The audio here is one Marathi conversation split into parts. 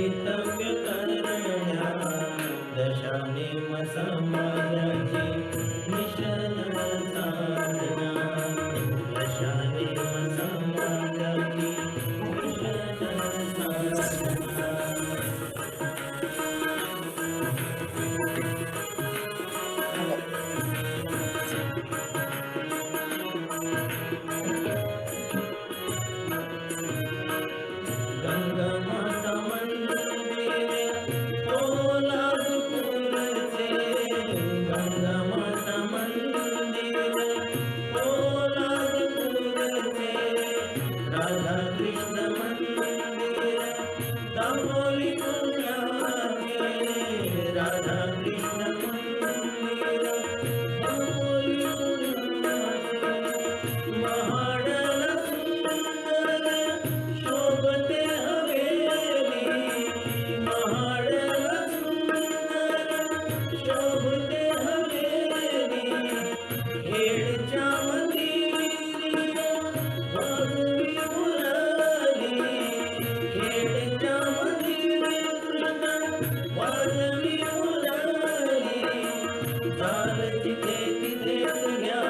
भवितव्य करण्या दशानेम समाजाची मिशन साधना दशानेम समाजाची मिशन साधना गंगा माता मंदिर पोलादपूरचे गंगा माता मंदिर पोलादपूरचे राधा कृष्ण मंदिर दापोली पुण्याचे राधा कृष्ण मंदिर दापोली पुण्याचे महाडला सुंदर शोभते हवेली महाडला सुंदर शोभते हवेली खेडच्या मंदिरी वाजवी मुरली खेडच्या मंदिरी कृष्ण वाजवी मुरली चाल तिथे तिथेच घ्या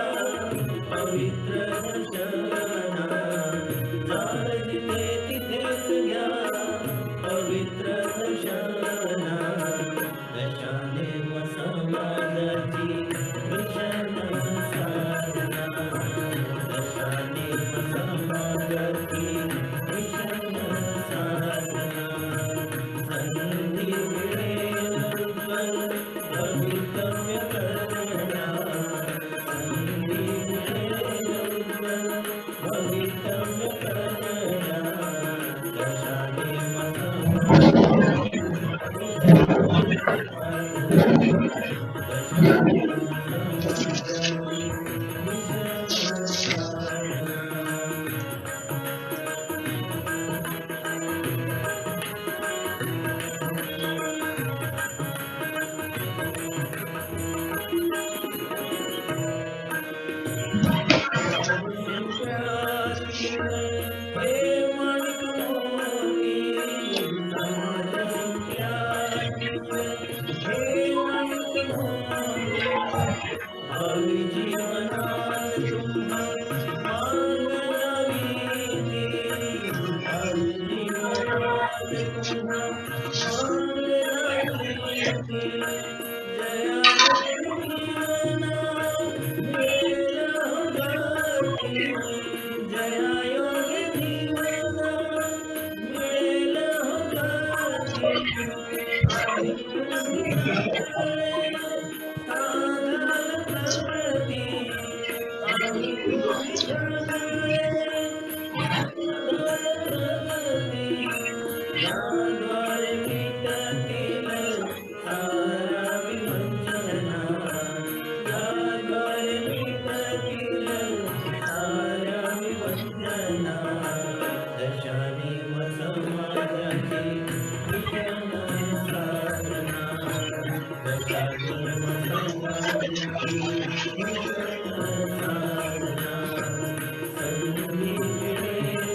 पवित्र दर्शना चाल जिथे तिथेच घ्या पवित्र दर्शना दशानेम समाजाची मिशन साधना दशानेम समाजाची मिशन साधना संधी मिळेल उज्ज्वल भवितव्य करण्या संधी मिळेल उज्ज्वल भवितव्य करण्या दशानेम समाजाची दशानेम समाजाची मिशन साधना दशानेम समाजाची मिशन साधना दशानेम समाजाची मिशन साधना संधी मिळेल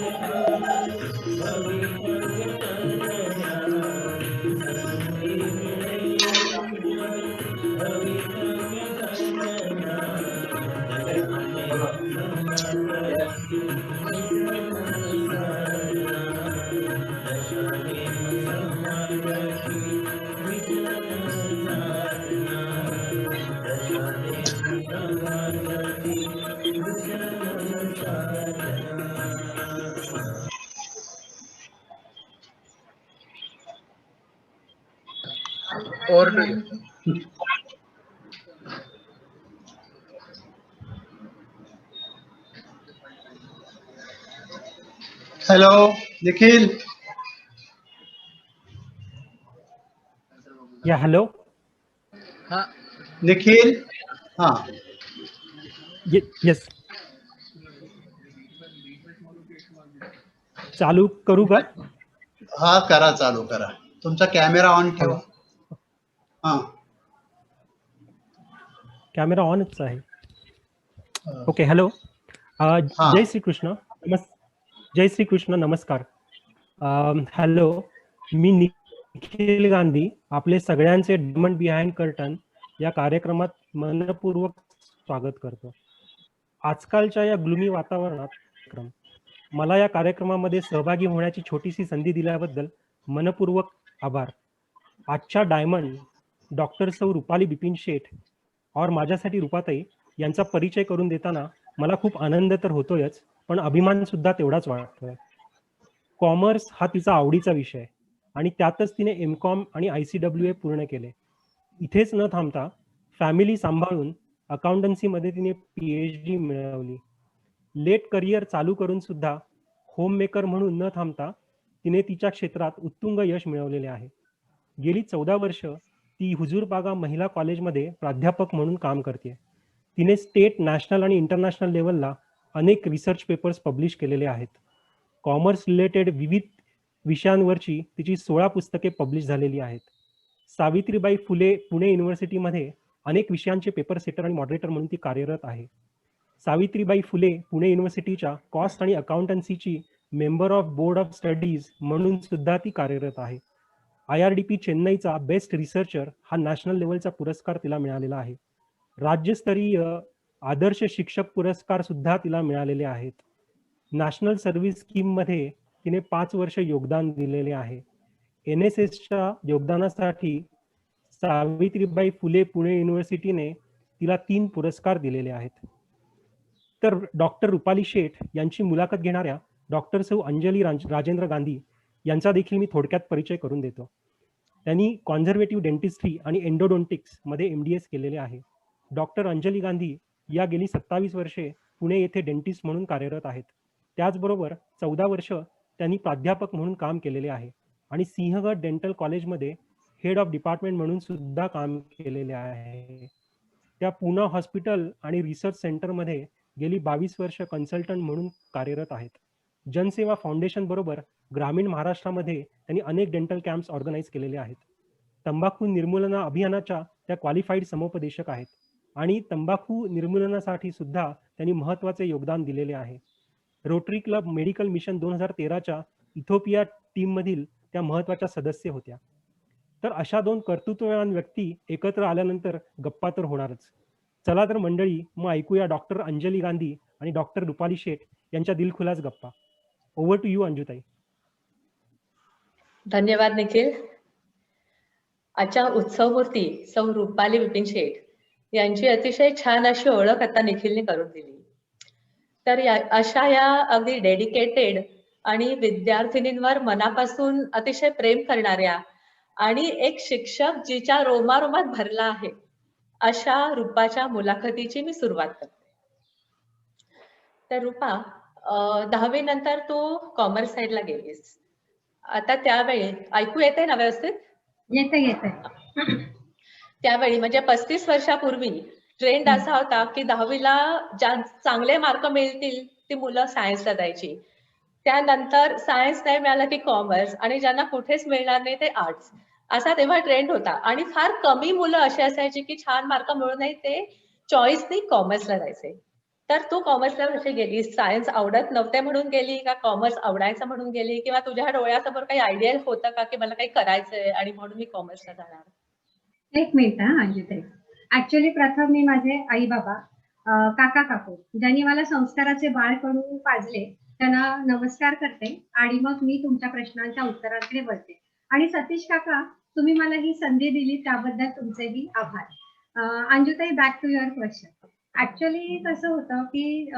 भवितव्य करण्या संधी मिळेल भवितव्य करण्या दशानेम समाजाची मिशन साधना दशानेम समाजाची मिशन साधना दशानेम समाजाची mission Sadhana Over to you. Hello, Nikhil. Yeah, hello. हाँ Nikhil. हाँ. Yes. चालू करू का? हा करा, चालू करा. तुमचा कॅमेरा ऑन ठेवा. हा. कॅमेरा ऑनच आहे. Okay, hello. जय श्री कृष्ण. जय श्री कृष्ण, नमस्कार. हॅलो, मी निखिल गांधी आपले सगळ्यांचे डायमंड बिहाइंड कर्टन या कार्यक्रमात मनपूर्वक स्वागत करतो. आजकालच्या या ग्लुमी वातावरणात मला या कार्यक्रमामध्ये सहभागी होण्याची छोटीशी संधी दिल्याबद्दल मनपूर्वक आभार. आजच्या डायमंड डॉक्टर सौ रुपाली बिपिन शेठ और माझ्यासाठी रुपाताई यांचा परिचय करून देताना मला खूप आनंद तर होतोयच, पण अभिमान सुद्धा तेवढाच वाटतोय. कॉमर्स हा तिचा आवडीचा विषय आणि त्यातच तिने एमकॉम आणि ICWA पूर्ण केले. इथेच न थांबता फॅमिली सांभाळून अकाउंटन्सीमध्ये तिने PhD मिळवली. लेट करिअर चालू करून सुद्धा होममेकर म्हणून न थांबता तिने तिच्या क्षेत्रात उत्तुंग यश मिळवलेले आहे. गेली 14 वर्ष ती हुजूरपागा महिला कॉलेजमध्ये प्राध्यापक म्हणून काम करते. तिने स्टेट, नॅशनल आणि इंटरनॅशनल लेवलला अनेक रिसर्च पेपर्स पब्लिश केलेले आहेत. कॉमर्स रिलेटेड विविध विषयांवरची तिची 16 पुस्तके पब्लिश झालेली आहेत. सावित्रीबाई फुले पुणे युनिव्हर्सिटीमध्ये अनेक विषयांचे पेपर सेटर आणि मॉडरेटर म्हणून ती कार्यरत आहे. सावित्रीबाई फुले पुणे युनिव्हर्सिटीच्या कॉस्ट आणि अकाउंटन्सीची member of board of studies म्हणून सुद्धा ती कार्यरत आहे. IRDP चेन्नईचा बेस्ट रिसर्चर हा नॅशनल लेवलचा पुरस्कार तिला मिळालेला आहे. राज्यस्तरीय आदर्श शिक्षक पुरस्कार सुद्धा तिला मिळालेले आहेत. नॅशनल सर्व्हिस स्कीममध्ये तिने 5 वर्ष योगदान दिलेले आहे. NSSच्या योगदानासाठी सावित्रीबाई फुले पुणे युनिव्हर्सिटीने तिला 3 पुरस्कार दिलेले आहेत. तर डॉक्टर रुपाली शेठ यांची मुलाखत घेणाऱ्या डॉक्टर सौ अंजली राजेंद्र गांधी यांचा देखील मी थोडक्यात परिचय करून देतो. त्यांनी कॉन्झर्वेटिव्ह डेंटिस्ट्री आणि एंडोडोंटिक्स मध्ये MDS केलेले आहे. डॉक्टर अंजली गांधी या गेली 27 वर्षे पुणे येथे डेंटिस्ट म्हणून कार्यरत आहेत. त्याचबरोबर 14 वर्ष त्यांनी प्राध्यापक म्हणून काम केलेले आहे आणि सिंहगड डेंटल कॉलेजमध्ये हेड ऑफ डिपार्टमेंट म्हणून सुद्धा काम केलेले आहे. त्या पूना हॉस्पिटल आणि रिसर्च सेंटरमध्ये गेली 22 वर्ष कन्सल्टंट म्हणून कार्यरत आहेत. जनसेवा फाउंडेशन बरोबर ग्रामीण महाराष्ट्रामध्ये त्यांनी अनेक डेंटल कॅम्प्स ऑर्गनाईज केलेले आहेत. तंबाखू निर्मूलन अभियानाच्या त्या क्वालिफाईड समुपदेशक आहेत आणि तंबाखू निर्मूलनासाठी सुद्धा त्यांनी महत्त्वाचे योगदान दिलेले आहे. रोटरी क्लब मेडिकल मिशन 2013च्या इथिओपिया टीममधील त्या महत्त्वाच्या सदस्य होत्या. तर अशा 2 कर्तृत्ववान व्यक्ती एकत्र आल्यानंतर गप्पा तर होणारच. चला तर मंडळी, मग ऐकूया डॉक्टर अंजली गांधी आणि डॉक्टर रुपाली शेठ यांच्या दिलखुलास गप्पा. Over to you Anjutai. धन्यवाद निखिल. आजच्या उत्सवमूर्ती सौ रुपाली बिपिन शेठ यांची अतिशय छान अशी ओळख आता निखिलने करून दिली. तर अशा या अगदी डेडिकेटेड आणि विद्यार्थिनींवर मनापासून अतिशय प्रेम करणाऱ्या आणि एक शिक्षक जिच्या रोमारोमात भरला आहे अशा रूपाच्या मुलाखतीची मी सुरुवात करते. तर रूपा, 10वी नंतर तू कॉमर्स साइडला गेलीस. आता त्यावेळी ऐकू येते ना व्यवस्थित? येते. त्यावेळी म्हणजे 35 वर्षापूर्वी ट्रेंड असा होता की 10वीला ज्या चांगले मार्क मिळतील ती मुलं सायन्सला जायची. त्यानंतर सायन्स नाही मिळालं की कॉमर्स, आणि ज्यांना कुठेच मिळणार नाही ते आर्ट्स, असा तेव्हा ट्रेंड होता. आणि फार कमी मुलं अशी असायची की छान मार्क मिळूनही ते चॉईसनी कॉमर्सला जायचे. तर तू कॉमर्सला कशी गेली? सायन्स आवडत नव्हते म्हणून गेली का कॉमर्स आवडायचं म्हणून गेली, किंवा तुझ्या डोळ्यासमोर काही आयडियल होतं का की मला काही करायचंय आणि म्हणून मी कॉमर्सला जाणार? एक मिनिट हा अंजुताई. ऍक्च्युअली प्रथम मी माझे आई बाबा, काका काकू ज्यांनी मला संस्काराचे बाळ करून पाजले त्यांना नमस्कार करते आणि मग मी तुमच्या प्रश्नांच्या उत्तरांकडे वळते. आणि सतीश काका, तुम्ही मला ही संधी दिली त्याबद्दल तुमचेही आभार. Anjutai, back to your question. Actually कसं होतं की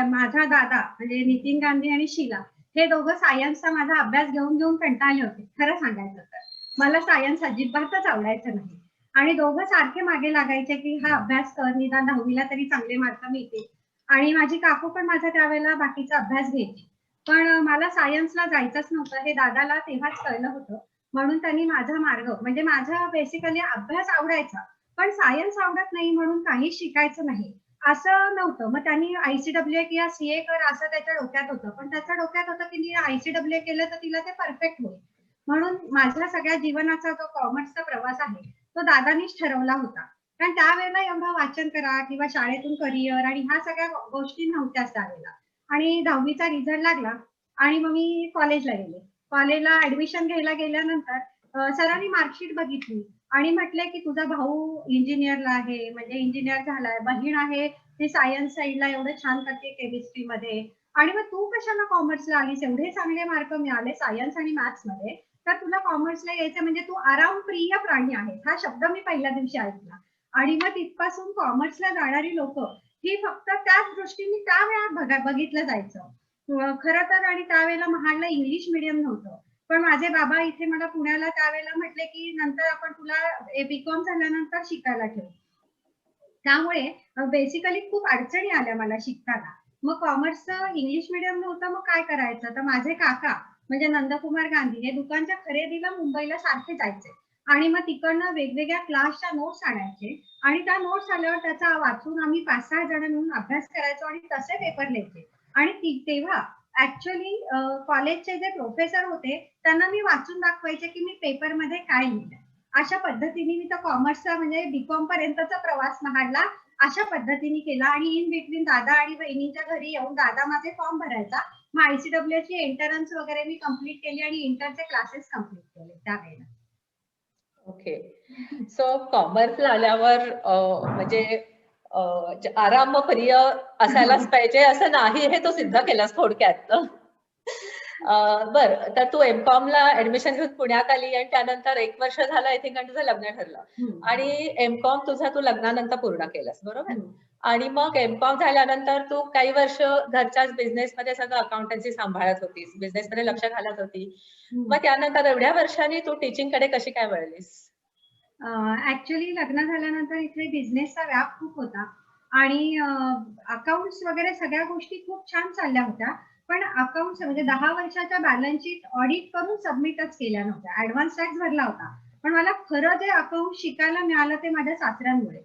माझा दादा म्हणजे नितीन गांधी आणि शीला हे दोघं सायन्सचा माझा अभ्यास घेऊन घेऊन कंटाळले होते. खरं सांगायचं तर मला सायन्स अजिबातच आवडायचं नाही आणि दोघं सारखे मागे लागायचे की हा अभ्यास कर, निदान 10वीला तरी चांगले मार्क मिळतील. आणि माझी काकू पण माझा त्यावेळेला बाकीचा अभ्यास घ्यायची. पण मला सायन्सला जायचंच नव्हतं हे दादाला तेव्हाच कळलं होतं. म्हणून त्यांनी माझा मार्ग म्हणजे माझा बेसिकली अभ्यास आवडायचा पण सायन्स आवडत नाही म्हणून काही शिकायचं नाही असं नव्हतं. मग त्यांनी ICWA किंवा CA कर असं त्याच्या डोक्यात होतं. पण त्याच्या डोक्यात होतं की मी ICWA केलं तर तिला ते परफेक्ट होईल. म्हणून माझ्या सगळ्या जीवनाचा जो कॉमर्सचा प्रवास आहे तो दादानीच ठरवला होता. कारण त्यावेळेला एवढं वाचन करा किंवा शाळेतून करिअर आणि ह्या सगळ्या गोष्टी नव्हत्याच त्यावेळेला. आणि 10वीचा रिझल्ट लागला आणि मग मी कॉलेजला गेले. कॉलेजला ऍडमिशन घ्यायला गेल्यानंतर सरांनी मार्कशीट बघितली आणि म्हटले की तुझा भाऊ इंजिनियरला आहे, म्हणजे इंजिनियर झालाय, बहीण आहे ती सायन्स साईडला एवढं छान करते केमिस्ट्री मध्ये, आणि मग तू कशाला कॉमर्सला आलीस, एवढे चांगले मार्क मिळाले सायन्स आणि मॅथ्स मध्ये, तर तुला कॉमर्सला यायचं म्हणजे तू आराम प्रिय प्राणी आहे, हा शब्द मी पहिल्या दिवशी ऐकला. आणि मग तिथपासून कॉमर्सला जाणारी लोक ही फक्त त्याच दृष्टीने त्यावेळा बघितलं जायचं खरं तर. आणि त्यावेळेला महाडला इंग्लिश मिडियम नव्हतं, पण माझे बाबा इथे मला पुण्याला त्यावेळेला म्हटले की नंतर आपण तुला बीकॉम झाल्यानंतर शिकायला ठेवू. त्यामुळे बेसिकली खूप अडचणी आल्या मला शिकताना. मग कॉमर्सचं इंग्लिश मिडियम नव्हतं, मग काय करायचं, तर माझे काका म्हणजे नंदकुमार गांधी हे दुकानच्या खरेदीला मुंबईला सारखे जायचे आणि मग तिकडनं वेगवेगळ्या क्लासच्या नोट्स आणायचे आणि त्या नोट्स आल्यावर त्याचा वाचून आम्ही 5-6 जण मिळून अभ्यास करायचो आणि तसे पेपर लिहायचे. आणि तेव्हा ऍक्च्युअली कॉलेजचे जे प्रोफेसर होते त्यांना मी वाचून दाखवायचे की मी पेपरमध्ये काय लिहिलंय. अशा पद्धतीने मी तर कॉमर्सचा म्हणजे बीकॉम पर्यंतचा प्रवास महाडला अशा पद्धतीने केला. आणि इन बिटवीन दादा आणि बहिणीच्या घरी येऊन दादा माझे फॉर्म भरायचा, मग ICWS ची एंट्रन्स वगैरे मी कम्प्लीट केली आणि इंटरचे क्लासेस कम्प्लीट केले त्यावेळेला. ओके, सो कॉमर्सला आल्यावर म्हणजे आराम प्रिय असायलाच पाहिजे असं नाही, हे तू सिद्ध केलास थोडक्यात. बर, तर तू एमकॉम ला ऍडमिशन घेऊन पुण्यात आली आणि त्यानंतर 1 वर्ष झालं आय थिंक आणि तुझं लग्न ठरलं आणि एमकॉम तुझा तू लग्नानंतर पूर्ण केलंस, बरोबर? आणि मग एमकॉम झाल्यानंतर तू काही वर्ष घरच्याच बिझनेसमध्ये सगळं अकाउंटन्सी सांभाळत होतीस, बिझनेसमध्ये लक्ष घालत होती. मग त्यानंतर एवढ्या वर्षांनी तू टीचिंग कडे कशी काय वळलीस? ऍक्च्युली लग्न झाल्यानंतर इथे बिझनेसचा व्याप खूप होता आणि अकाउंट्स वगैरे सगळ्या गोष्टी खूप छान चालल्या होत्या, पण अकाउंट्स म्हणजे 10 वर्षाच्या बॅलन्स शीट ऑडिट करून सबमिटच केल्या नव्हत्या. ऍडव्हान्स टॅक्स भरला होता, पण मला खरं जे अकाउंट शिकायला मिळालं ते माझ्या सासऱ्यांमुळे.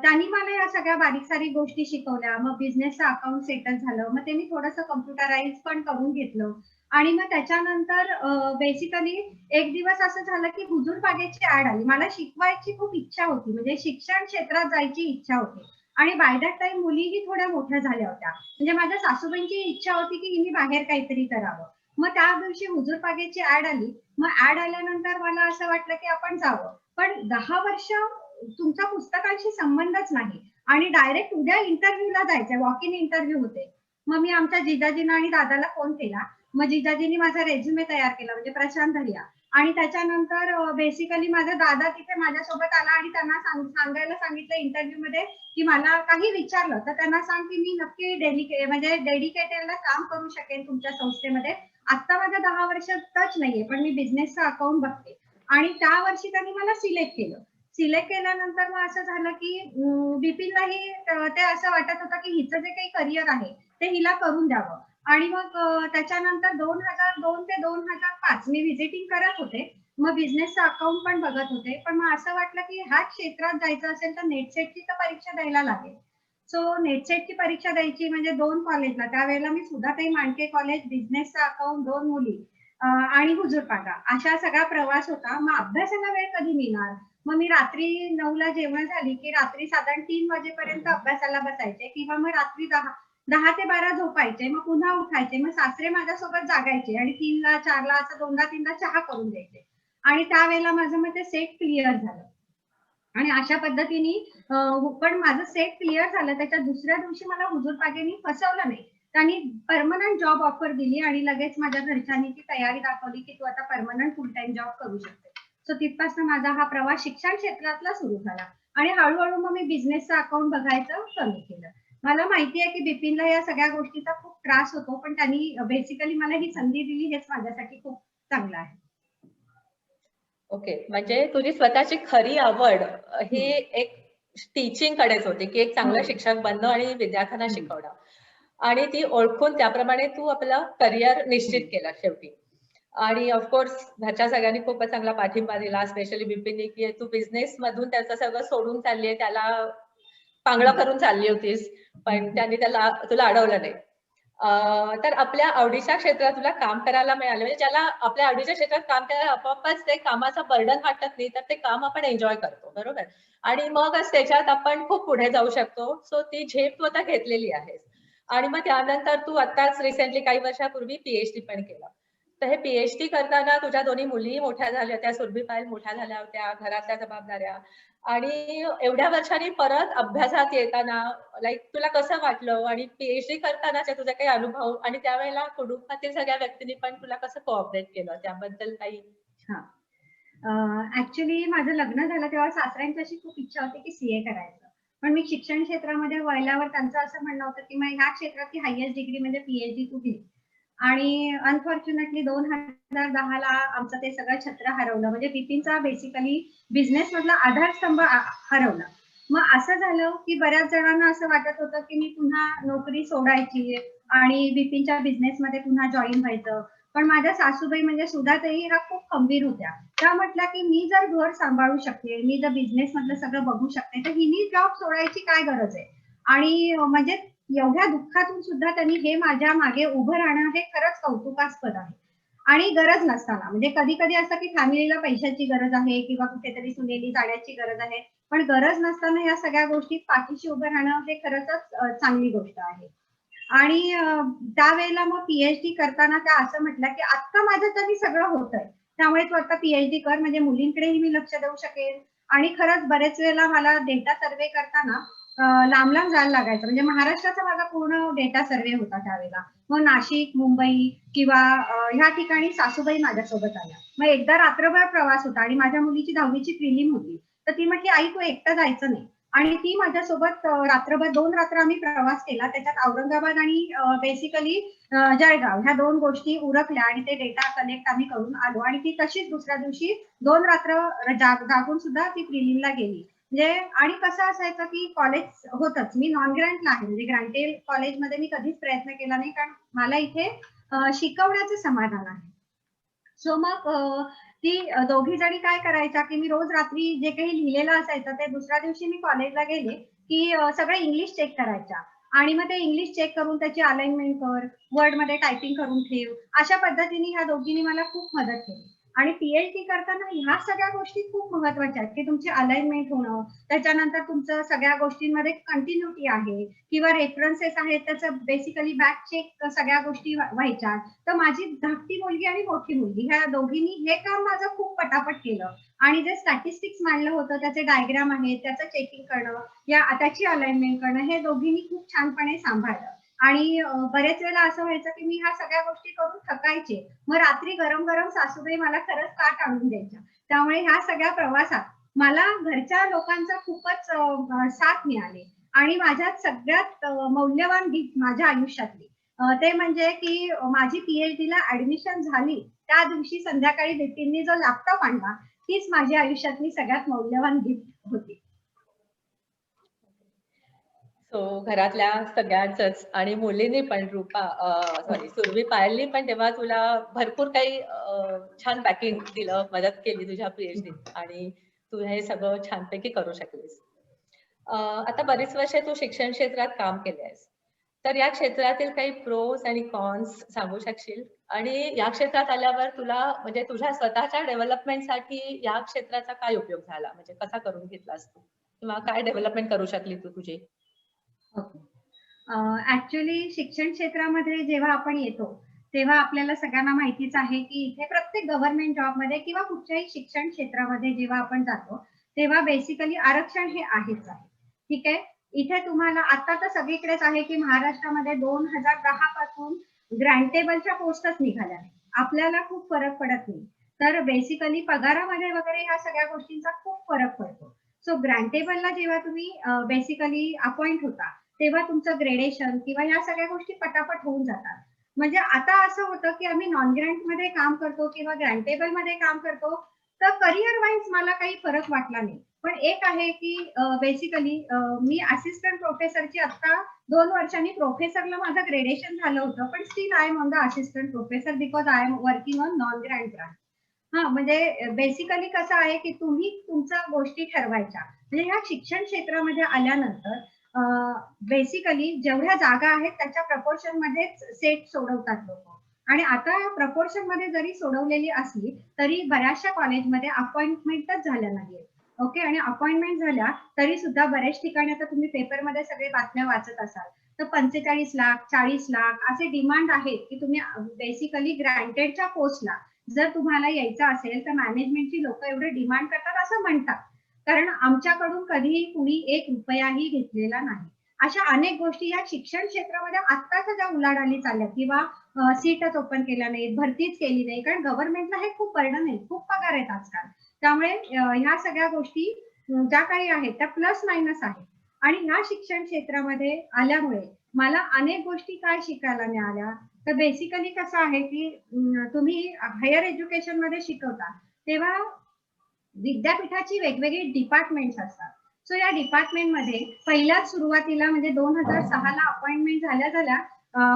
त्यांनी मला या सगळ्या बारीक सारीक गोष्टी शिकवल्या. मग बिझनेसचं अकाउंट सेटल झालं, मग ते मी थोडंसं कम्प्युटराइज पण करून घेतलं. आणि मग त्याच्यानंतर बेसिकली एक दिवस असं झालं की हुजूर बागेची ऍड आली. मला शिकवायची खूप इच्छा होती, म्हणजे शिक्षण क्षेत्रात जायची इच्छा होती. आणि बाय दॅट टाइम मुलीही थोड्या मोठ्या झाल्या होत्या, म्हणजे माझ्या सासूबाईंची इच्छा होती की हिने बाहेर काहीतरी करावं. मग त्या दिवशी हुजूर बागेची ऍड आली. मग ऍड आल्यानंतर मला असं वाटलं की आपण जावं, पण 10 वर्ष तुमचा पुस्तकांशी संबंधच नाही आणि डायरेक्ट उद्या इंटरव्ह्यूला जायचं, वॉक इन इंटरव्ह्यू होते. मग मी आमच्या जिजाजींना आणि दादाला फोन केला. मग जिजाजींनी माझा रेझ्युमे तयार केला, म्हणजे प्रशांत धरिया. आणि त्याच्यानंतर बेसिकली माझा दादा तिथे माझ्यासोबत आला आणि त्यांना सांगायला सांगितलं इंटरव्ह्यू मध्ये की मला काही विचारलं तर त्यांना सांग की मी नक्की म्हणजे डेडिकेटेडला काम करू शकेन तुमच्या संस्थेमध्ये. आता माझं 10 वर्ष टच नाहीये, पण मी बिझनेसचा अकाउंट बघते. आणि त्या वर्षी त्यांनी मला सिलेक्ट केलं. सिलेक्ट केल्यानंतर मग असं झालं की बिपिनलाही ते असं वाटत होतं की हिचं जे काही करिअर आहे ते हिला करून द्यावं. आणि मग त्याच्यानंतर 2002 ते 2005 मी व्हिजिटिंग करत होते. मग बिझनेसचं अकाउंट पण बघत होते, पण मग असं वाटलं की ह्या क्षेत्रात जायचं असेल तर नेटसेटची तर परीक्षा द्यायला लागेल. सो नेटसेटची परीक्षा द्यायची म्हणजे 2 कॉलेजला, त्यावेळेला मी सुधाताई मांडके कॉलेज, बिझनेसचं अकाउंट, 2 मुली आणि हुजूरपाडा अशा सगळा प्रवास होता. मग अभ्यासाला वेळ कधी मिळणार? मग मी रात्री 9ला जेवण झाली की रात्री साधारण 3 वाजेपर्यंत अभ्यासाला बसायचे किंवा मग रात्री 10 ते 12 झोपायचे, मग पुन्हा उठायचे. मग सासरे माझ्यासोबत जागायचे आणि 3ला 4ला असं 2दा-3दा चहा करून द्यायचे. आणि त्यावेळेला माझं मग ते सेट क्लिअर झालं. आणि अशा पद्धतीने पण माझं सेट क्लिअर झालं. त्याच्या दुसऱ्या दिवशी मला हुजूर पागेनी फसवलं नाही, त्यांनी परमनंट जॉब ऑफर दिली आणि लगेच माझ्या घरच्यांनी ती तयारी दाखवली की तू आता परमनंट फुल टाइम जॉब करू शकते. सो तिथपासून माझा हा प्रवास शिक्षण क्षेत्रातला सुरू झाला आणि हळूहळू मग मी बिझनेसचं अकाउंट बघायचं कमी केलं. मला माहिती आहे की बिपिनला या सगळ्या गोष्टीचा खूप त्रास होतो, पण त्यांनी बेसिकली मला ही संधी दिली, हेच माझ्यासाठी खूप चांगलं आहे. ओके, म्हणजे तुझी स्वतःची खरी आवड ही एक टीचिंग कडेच होती की एक चांगलं शिक्षक बनणं आणि विद्यार्थ्यांना शिकवणं, आणि ती ओळखून त्याप्रमाणे तू आपलं करिअर निश्चित केलं शेवटी. आणि ऑफकोर्स घरच्या सगळ्यांनी खूपच चांगला पाठिंबा दिला, स्पेशली बिपिनने, की तू बिझनेस मधून त्याचं सगळं सोडून चालली आहे, त्याला पांगळं करून चालली होतीस, पण त्यांनी तुला अडवलं नाही. तर आपल्या आवडीच्या क्षेत्रात तुला काम करायला मिळालं, म्हणजे ज्याला आपल्या आवडीच्या क्षेत्रात काम करायला आपोआपच ते कामाचा बर्डन वाटत नाही, तर ते काम आपण एन्जॉय करतो, बरोबर? आणि मगच त्याच्यात आपण खूप पुढे जाऊ शकतो. सो ती झेप तू आता घेतलेली आहेस. आणि मग त्यानंतर तू आताच रिसेंटली काही वर्षापूर्वी PhD पण केलं. तर हे पीएचडी करताना तुझ्या दोन्ही मुली मोठ्या झाल्या होत्या, सुरभी पायल मोठ्या झाल्या होत्या, घरातल्या जबाबदाऱ्या आणि एवढ्या वर्षांनी परत अभ्यासात येताना लाईक तुला कसं वाटलं आणि पीएचडी करतानाचे तुझे काही अनुभव आणि त्यावेळेला कुटुंबातील सगळ्या व्यक्तींनी पण तुला कसं कोऑपरेट केलं त्याबद्दल काही? ऍक्च्युली माझं लग्न झालं तेव्हा सासऱ्यांची अशी खूप इच्छा होती की सीए करायचं, पण मी शिक्षण क्षेत्रामध्ये वळल्यावर त्यांचं असं म्हणणं होतं की मग ह्या क्षेत्रातली हायएस्ट डिग्री म्हणजे पीएचडी तू घे. आणि अनफॉर्च्युनेटली 2010ला आमचं ते सगळं छत्र हरवलं, म्हणजे बिपिनचा बेसिकली बिझनेस मधला आधारस्तंभ हरवला. मग असं झालं की बऱ्याच जणांना असं वाटत होतं की मी पुन्हा नोकरी सोडायची आणि बिपिनच्या बिझनेसमध्ये पुन्हा जॉईन व्हायचं. पण माझ्या सासूबाई म्हणजे सुधाताई ह्या खूप खंबीर होत्या. त्या म्हटल्या की मी जर घर सांभाळू शकते, मी जर बिझनेस मधलं सगळं बघू शकते, तर हिनी जॉब सोडायची काय गरज आहे. आणि म्हणजे एवढ्या दुःखातून सुद्धा त्यांनी हे माझ्या मागे उभं राहणं हे खरंच कौतुकास्पद आहे. आणि गरज नसताना, म्हणजे कधी कधी असं की फॅमिलीला पैशाची गरज आहे किंवा कुठेतरी सुनेली जाण्याची गरज आहे, पण गरज नसताना या सगळ्या गोष्टीत पाठीशी उभं राहणं हे खरंच चांगली गोष्ट आहे. आणि त्यावेळेला मग पीएचडी करताना त्या असं म्हटलं की आता माझ्याच्यानी सगळं होतंय, त्यामुळे तू आता पीएचडी कर, म्हणजे मुलींकडेही मी लक्ष देऊ शकेन. आणि खरंच बरेच वेळेला मला डेटा सर्वे करताना लांब लांब जायला लागायचं, म्हणजे महाराष्ट्राचा माझा पूर्ण डेटा सर्वे होता त्यावेळेला. मग नाशिक, मुंबई किंवा ह्या ठिकाणी सासूबाई माझ्यासोबत आल्या. मग एकदा रात्रभर प्रवास होता आणि माझ्या मुलीची 10वीची प्रिलिम होती, तर ती म्हटली आई तू एकटा जायचं नाही. आणि ती माझ्यासोबत रात्रभर 2 रात्र आम्ही प्रवास केला, त्याच्यात औरंगाबाद आणि बेसिकली जळगाव ह्या 2 गोष्टी उरकल्या आणि ते डेटा कलेक्ट आम्ही करून आलो. आणि ती तशीच दुसऱ्या दिवशी 2 रात्र जागून सुद्धा ती प्रिलिमला गेली. म्हणजे आणि कसं असायचं की कॉलेज होतच, मी नॉन ग्रँटला आहे, म्हणजे ग्रँटेड कॉलेजमध्ये मी कधीच प्रयत्न केला नाही, कारण मला इथे शिकवण्याचं समाधान आहे. सो मग ती दोघी जणी काय करायच्या की मी रोज रात्री जे काही लिहिलेलं असायचं ते दुसऱ्या दिवशी मी कॉलेजला गेले की सगळं इंग्लिश चेक करायच्या. आणि मग ते इंग्लिश चेक करून त्याची अलाइनमेंट कर, वर्ड मध्ये टायपिंग करून ठेव, अशा पद्धतीने ह्या दोघींनी मला खूप मदत केली. आणि पीएचडी करताना ह्या सगळ्या गोष्टी खूप महत्वाच्या आहेत की तुमची अलाइनमेंट होणं, त्याच्यानंतर तुमचं सगळ्या गोष्टींमध्ये कंटिन्युटी आहे किंवा रेफरन्सेस आहेत, त्याचं बेसिकली बॅक चेक सगळ्या गोष्टी व्हायच्या. तर माझी धाकटी मुलगी आणि मोठी मुलगी ह्या दोघींनी हे काम माझं खूप पटापट केलं. आणि जे स्टॅटिस्टिक्स मांडलं होतं त्याचे डायग्राम आहेत, त्याचं चेकिंग करणं, त्याची अलाइनमेंट करणं, हे दोघींनी खूप छानपणे सांभाळलं. आणि बरेच वेळेला असं व्हायचं की मी ह्या सगळ्या गोष्टी करून थकायचे, मग रात्री गरम गरम सासूबाई मला खरंच ताट आणून द्यायच्या. त्यामुळे ह्या सगळ्या प्रवासात मला घरच्या लोकांचा खूपच साथ मिळाली. आणि माझ्यात सगळ्यात मौल्यवान गिफ्ट माझ्या आयुष्यातली ते म्हणजे की माझी पीएचडीला ऍडमिशन झाली त्या दिवशी संध्याकाळी बिपिननी जो लॅपटॉप आणला, तीच माझ्या आयुष्यातली सगळ्यात मौल्यवान गिफ्ट होती. सो घरातल्या सगळ्यांचंच आणि मुलींनी पण सुरभी पायलनी पण तेव्हा तुला भरपूर काही छान बॅकिंग दिलं, मदत केली तुझ्या पीएचडीत आणि तू हे सगळं छानपैकी करू शकलीस. आता बरीच वर्षे तू शिक्षण क्षेत्रात काम केलेस, तर या क्षेत्रातील काही प्रोज आणि कॉन्स सांगू शकशील? आणि या क्षेत्रात आल्यावर तुला म्हणजे तुझ्या स्वतःच्या डेव्हलपमेंटसाठी या क्षेत्राचा काय उपयोग झाला, म्हणजे कसा करून घेतलास तू किंवा काय डेव्हलपमेंट करू शकली तू तुझी? ऍक्च्युली शिक्षण क्षेत्रामध्ये जेव्हा आपण येतो तेव्हा आपल्याला सगळ्यांना माहितीच आहे की इथे प्रत्येक गव्हर्नमेंट जॉबमध्ये किंवा कुठच्याही शिक्षण क्षेत्रामध्ये जेव्हा आपण जातो तेव्हा बेसिकली आरक्षण हे आहेच आहे. ठीक आहे, इथे तुम्हाला आता तर सगळीकडेच आहे की महाराष्ट्रामध्ये 2010 पासून ग्रँटेबलच्या पोस्टच निघाल्या आहेत. आपल्याला खूप फरक पडत नाही, तर बेसिकली पगारामध्ये वगैरे ह्या सगळ्या गोष्टींचा खूप फरक पडतो. सो ग्रँटेबलला जेव्हा तुम्ही बेसिकली अपॉइंट होता तेव्हा तुमचं ग्रेडेशन किंवा ह्या सगळ्या गोष्टी पटापट होऊन जातात. म्हणजे आता असं होतं की आम्ही नॉन ग्रँट मध्ये काम करतो किंवा ग्रँटेबल मध्ये काम करतो, तर करिअर वाईज मला काही फरक वाटला नाही. पण एक आहे की बेसिकली मी असिस्टंट प्रोफेसरची आता 2 वर्षांनी प्रोफेसरला माझं ग्रेडेशन झालं होतं, पण still I am on the assistant professor because I am working on non grant grant. म्हणजे बेसिकली कसं आहे की तुम्ही तुमच्या गोष्टी ठरवायच्या. म्हणजे ह्या शिक्षण क्षेत्रामध्ये आल्यानंतर बेसिकली जेवढ्या जागा आहेत त्याच्या प्रपोर्शन मध्येच सेट सोडवतात लोक. आणि आता प्रपोर्शन मध्ये जरी सोडवलेली असली तरी बऱ्याचशा कॉलेजमध्ये अपॉइंटमेंटच झाल्या नाहीये. ओके, आणि अपॉइंटमेंट झाल्या तरी सुद्धा बऱ्याच ठिकाणी आता तुम्ही पेपरमध्ये सगळे बातम्या वाचत असाल तर 45 लाख 40 लाख असे डिमांड आहेत की तुम्ही बेसिकली ग्रँटेडच्या पोस्टला जर तुम्हाला यायचं असेल तर मॅनेजमेंटची लोक एवढे डिमांड करतात असं म्हणतात, कारण आमच्याकडून कधीही कुणी 1 रुपयाही घेतलेला नाही. अशा अनेक गोष्टी या शिक्षण क्षेत्रामध्ये आत्ताच्या ज्या उलाढाली चालल्या किंवा सीटच ओपन केल्या नाहीत, भरतीच केली नाही, कारण गव्हर्नमेंटला हे खूप बर्डन आहे, खूप पगार आहेत आजकाल. त्यामुळे ह्या सगळ्या गोष्टी ज्या काही आहेत त्या प्लस मायनस आहेत. आणि ह्या शिक्षण क्षेत्रामध्ये आल्यामुळे मला अनेक गोष्टी काय शिकायला मिळाल्या, तर बेसिकली कसं आहे की तुम्ही हायर एज्युकेशन मध्ये शिकवता तेव्हा विद्यापीठाची वेगवेगळी डिपार्टमेंट्स असतात. सो या डिपार्टमेंटमध्ये पहिल्याच सुरुवातीला म्हणजे 2006 ला अपॉइंटमेंट झाल्या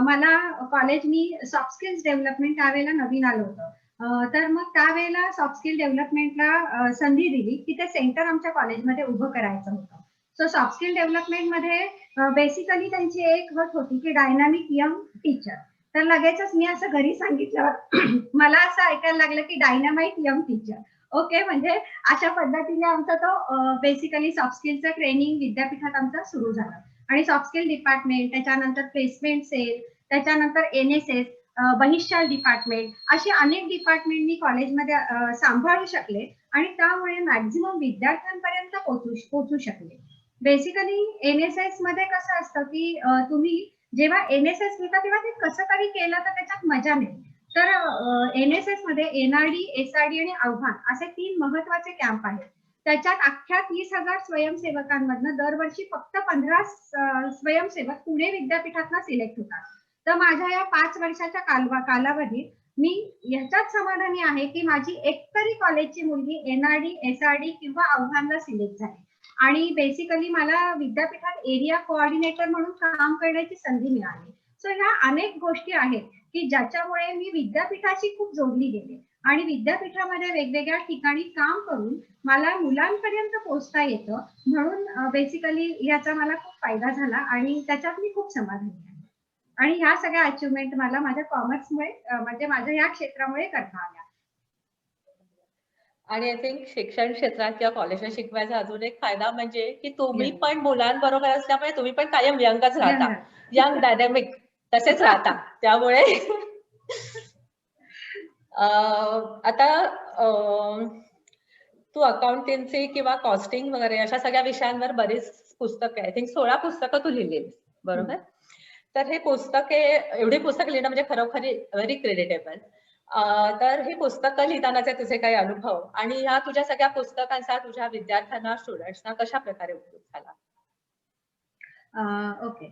मला कॉलेजनी सॉफ्ट स्किल्स डेव्हलपमेंट त्यावेळेला नवीन आलं होतं. तर मग त्यावेळेला सॉफ्ट स्किल डेव्हलपमेंटला संधी दिली की ते सेंटर आमच्या कॉलेजमध्ये उभं करायचं होतं. सो सॉफ्ट स्किल डेव्हलपमेंटमध्ये बेसिकली त्यांची एक अट होती की डायनामिक यंग टीचर. तर लगेचच मी असं घरी सांगितल्यावर मला असं ऐकायला लागलं की डायनामाइट यंग टीचर. ओके, म्हणजे अशा पद्धतीने आमचा तो बेसिकली सॉफ्ट स्किलचं ट्रेनिंग विद्यापीठात आमचा सुरू झाला. आणि सॉफ्ट स्किल डिपार्टमेंट, त्याच्यानंतर प्लेसमेंट सेल, त्याच्यानंतर NSS, बहिष्कार डिपार्टमेंट, अशी अनेक डिपार्टमेंट मी कॉलेजमध्ये सांभाळू शकले आणि त्यामुळे मॅक्झिमम विद्यार्थ्यांपर्यंत पोहोचू शकले. बेसिकली NSS मध्ये कसं असतं की तुम्ही जेव्हा NSS घेता तेव्हा ते कसं तरी केलं तर त्याच्यात मजा नाही. तर NSS मध्ये NRD, SRD आणि आव्हान असे 3 महत्वाचे कॅम्प आहेत. त्याच्यात अख्ख्या 30,000 स्वयंसेवकांमधनं दरवर्षी फक्त 15 स्वयंसेवक पुणे विद्यापीठातनं सिलेक्ट होतात. तर माझ्या या 5 वर्षाच्या कालावधीत मी ह्याच्यात समाधानी आहे की माझी एकतरी कॉलेजची मुलगी NRD, SRD किंवा आव्हानला सिलेक्ट झाली. आणि बेसिकली मला विद्यापीठात एरिया कोऑर्डिनेटर म्हणून काम करण्याची संधी मिळाली. सो ह्या अनेक गोष्टी आहेत की ज्याच्यामुळे मी विद्यापीठाशी खूप जोडली गेले आणि विद्यापीठामध्ये वेगवेगळ्या ठिकाणी काम करून मला मुलांपर्यंत पोहोचता येतं. म्हणून बेसिकली याचा मला खूप फायदा झाला आणि त्याच्यात मी खूप समाधानी आहे. आणि ह्या सगळ्या अचिव्हमेंट मला माझ्या कॉमर्समुळे म्हणजे माझ्या ह्या क्षेत्रामुळे करता आल्या. आणि आय थिंक शिक्षण क्षेत्रात किंवा कॉलेजला शिकवायचा अजून एक फायदा म्हणजे की तुम्ही पण मुलांबरोबर असल्यामुळे तुम्ही पण कायम यंगच राहता, यंग डायनॅमिक तसेच राहता. त्यामुळे आता तू अकाउंटन्सी किंवा कॉस्टिंग वगैरे अशा सगळ्या विषयांवर बरीच पुस्तकं, आय थिंक 16 पुस्तकं तू लिहिलीस, बरोबर? तर हे पुस्तके, एवढी पुस्तकं लिहिणं म्हणजे खरोखरी व्हेरी क्रेडिटेबल. तर ही पुस्तकं लिहितानाचे तुझे काही अनुभव आणि ह्या तुझ्या सगळ्या पुस्तकांचा तुझ्या विद्यार्थ्यांना, स्टुडंट्सना कशा प्रकारे उपयोग झाला? ओके,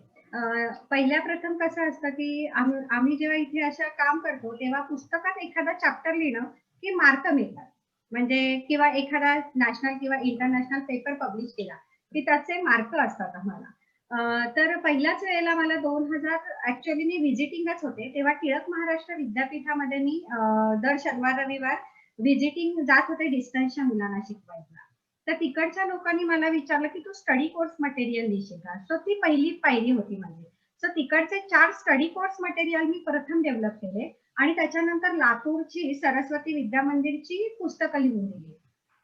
पहिल्या प्रथम कसं असतं की आम्ही जेव्हा इथे असं काम करतो तेव्हा पुस्तकात एखादा चॅप्टर लिहिणं की मार्क मिळतात. म्हणजे किंवा एखादा नॅशनल किंवा इंटरनॅशनल पेपर पब्लिश केला की त्याचे मार्क असतात आम्हाला. तर पहिल्याच वेळेला मला 2000 ऍक्च्युअली मी व्हिजिटिंगच होते तेव्हा टिळक महाराष्ट्र विद्यापीठामध्ये मी दर शनिवार रविवार व्हिजिटिंग जात होते डिस्टन्सच्या मुलांना शिकवायला. तर तिकडच्या लोकांनी मला विचारलं की तू स्टडी कोर्स मटेरियल लिहिशील का. सो ती पहिली पायरी होती माझी. सो तिकडचे 4 स्टडी कोर्स मटेरियल मी प्रथम डेव्हलप केले आणि त्याच्यानंतर लातूरची सरस्वती विद्या मंदिरची पुस्तकं लिहून दिली.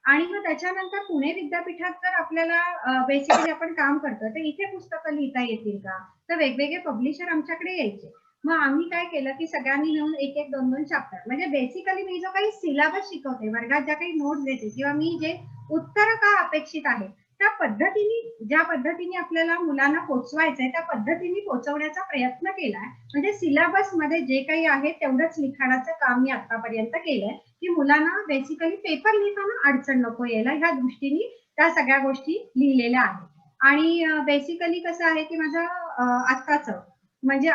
आणि मग त्याच्यानंतर पुणे विद्यापीठात जर आपल्याला बेसिकली आपण काम करतो तर इथे पुस्तकं लिहिता येतील का, तर वेगवेगळे पब्लिशर आमच्याकडे यायचे. मग आम्ही काय केलं की सगळ्यांनी मिळून 1-1, 2-2 चॅप्टर, म्हणजे बेसिकली मी जो काही सिलेबस शिकवते, वर्गात ज्या काही नोट्स देते किंवा मी जे उत्तर का अपेक्षित आहे त्या पद्धतीने, ज्या पद्धतीने आपल्याला मुलांना पोहोचवायचंय त्या पद्धतीने पोहोचवण्याचा प्रयत्न केलाय. म्हणजे सिलेबस मध्ये जे काही आहे तेवढंच लिखाणाचं काम मी आतापर्यंत केलंय की मुलांना बेसिकली पेपर लिहिताना अडचण नको यायला, ह्या दृष्टीने त्या सगळ्या गोष्टी लिहिलेल्या आहेत. आणि बेसिकली कसं आहे की माझं आत्ताचं म्हणजे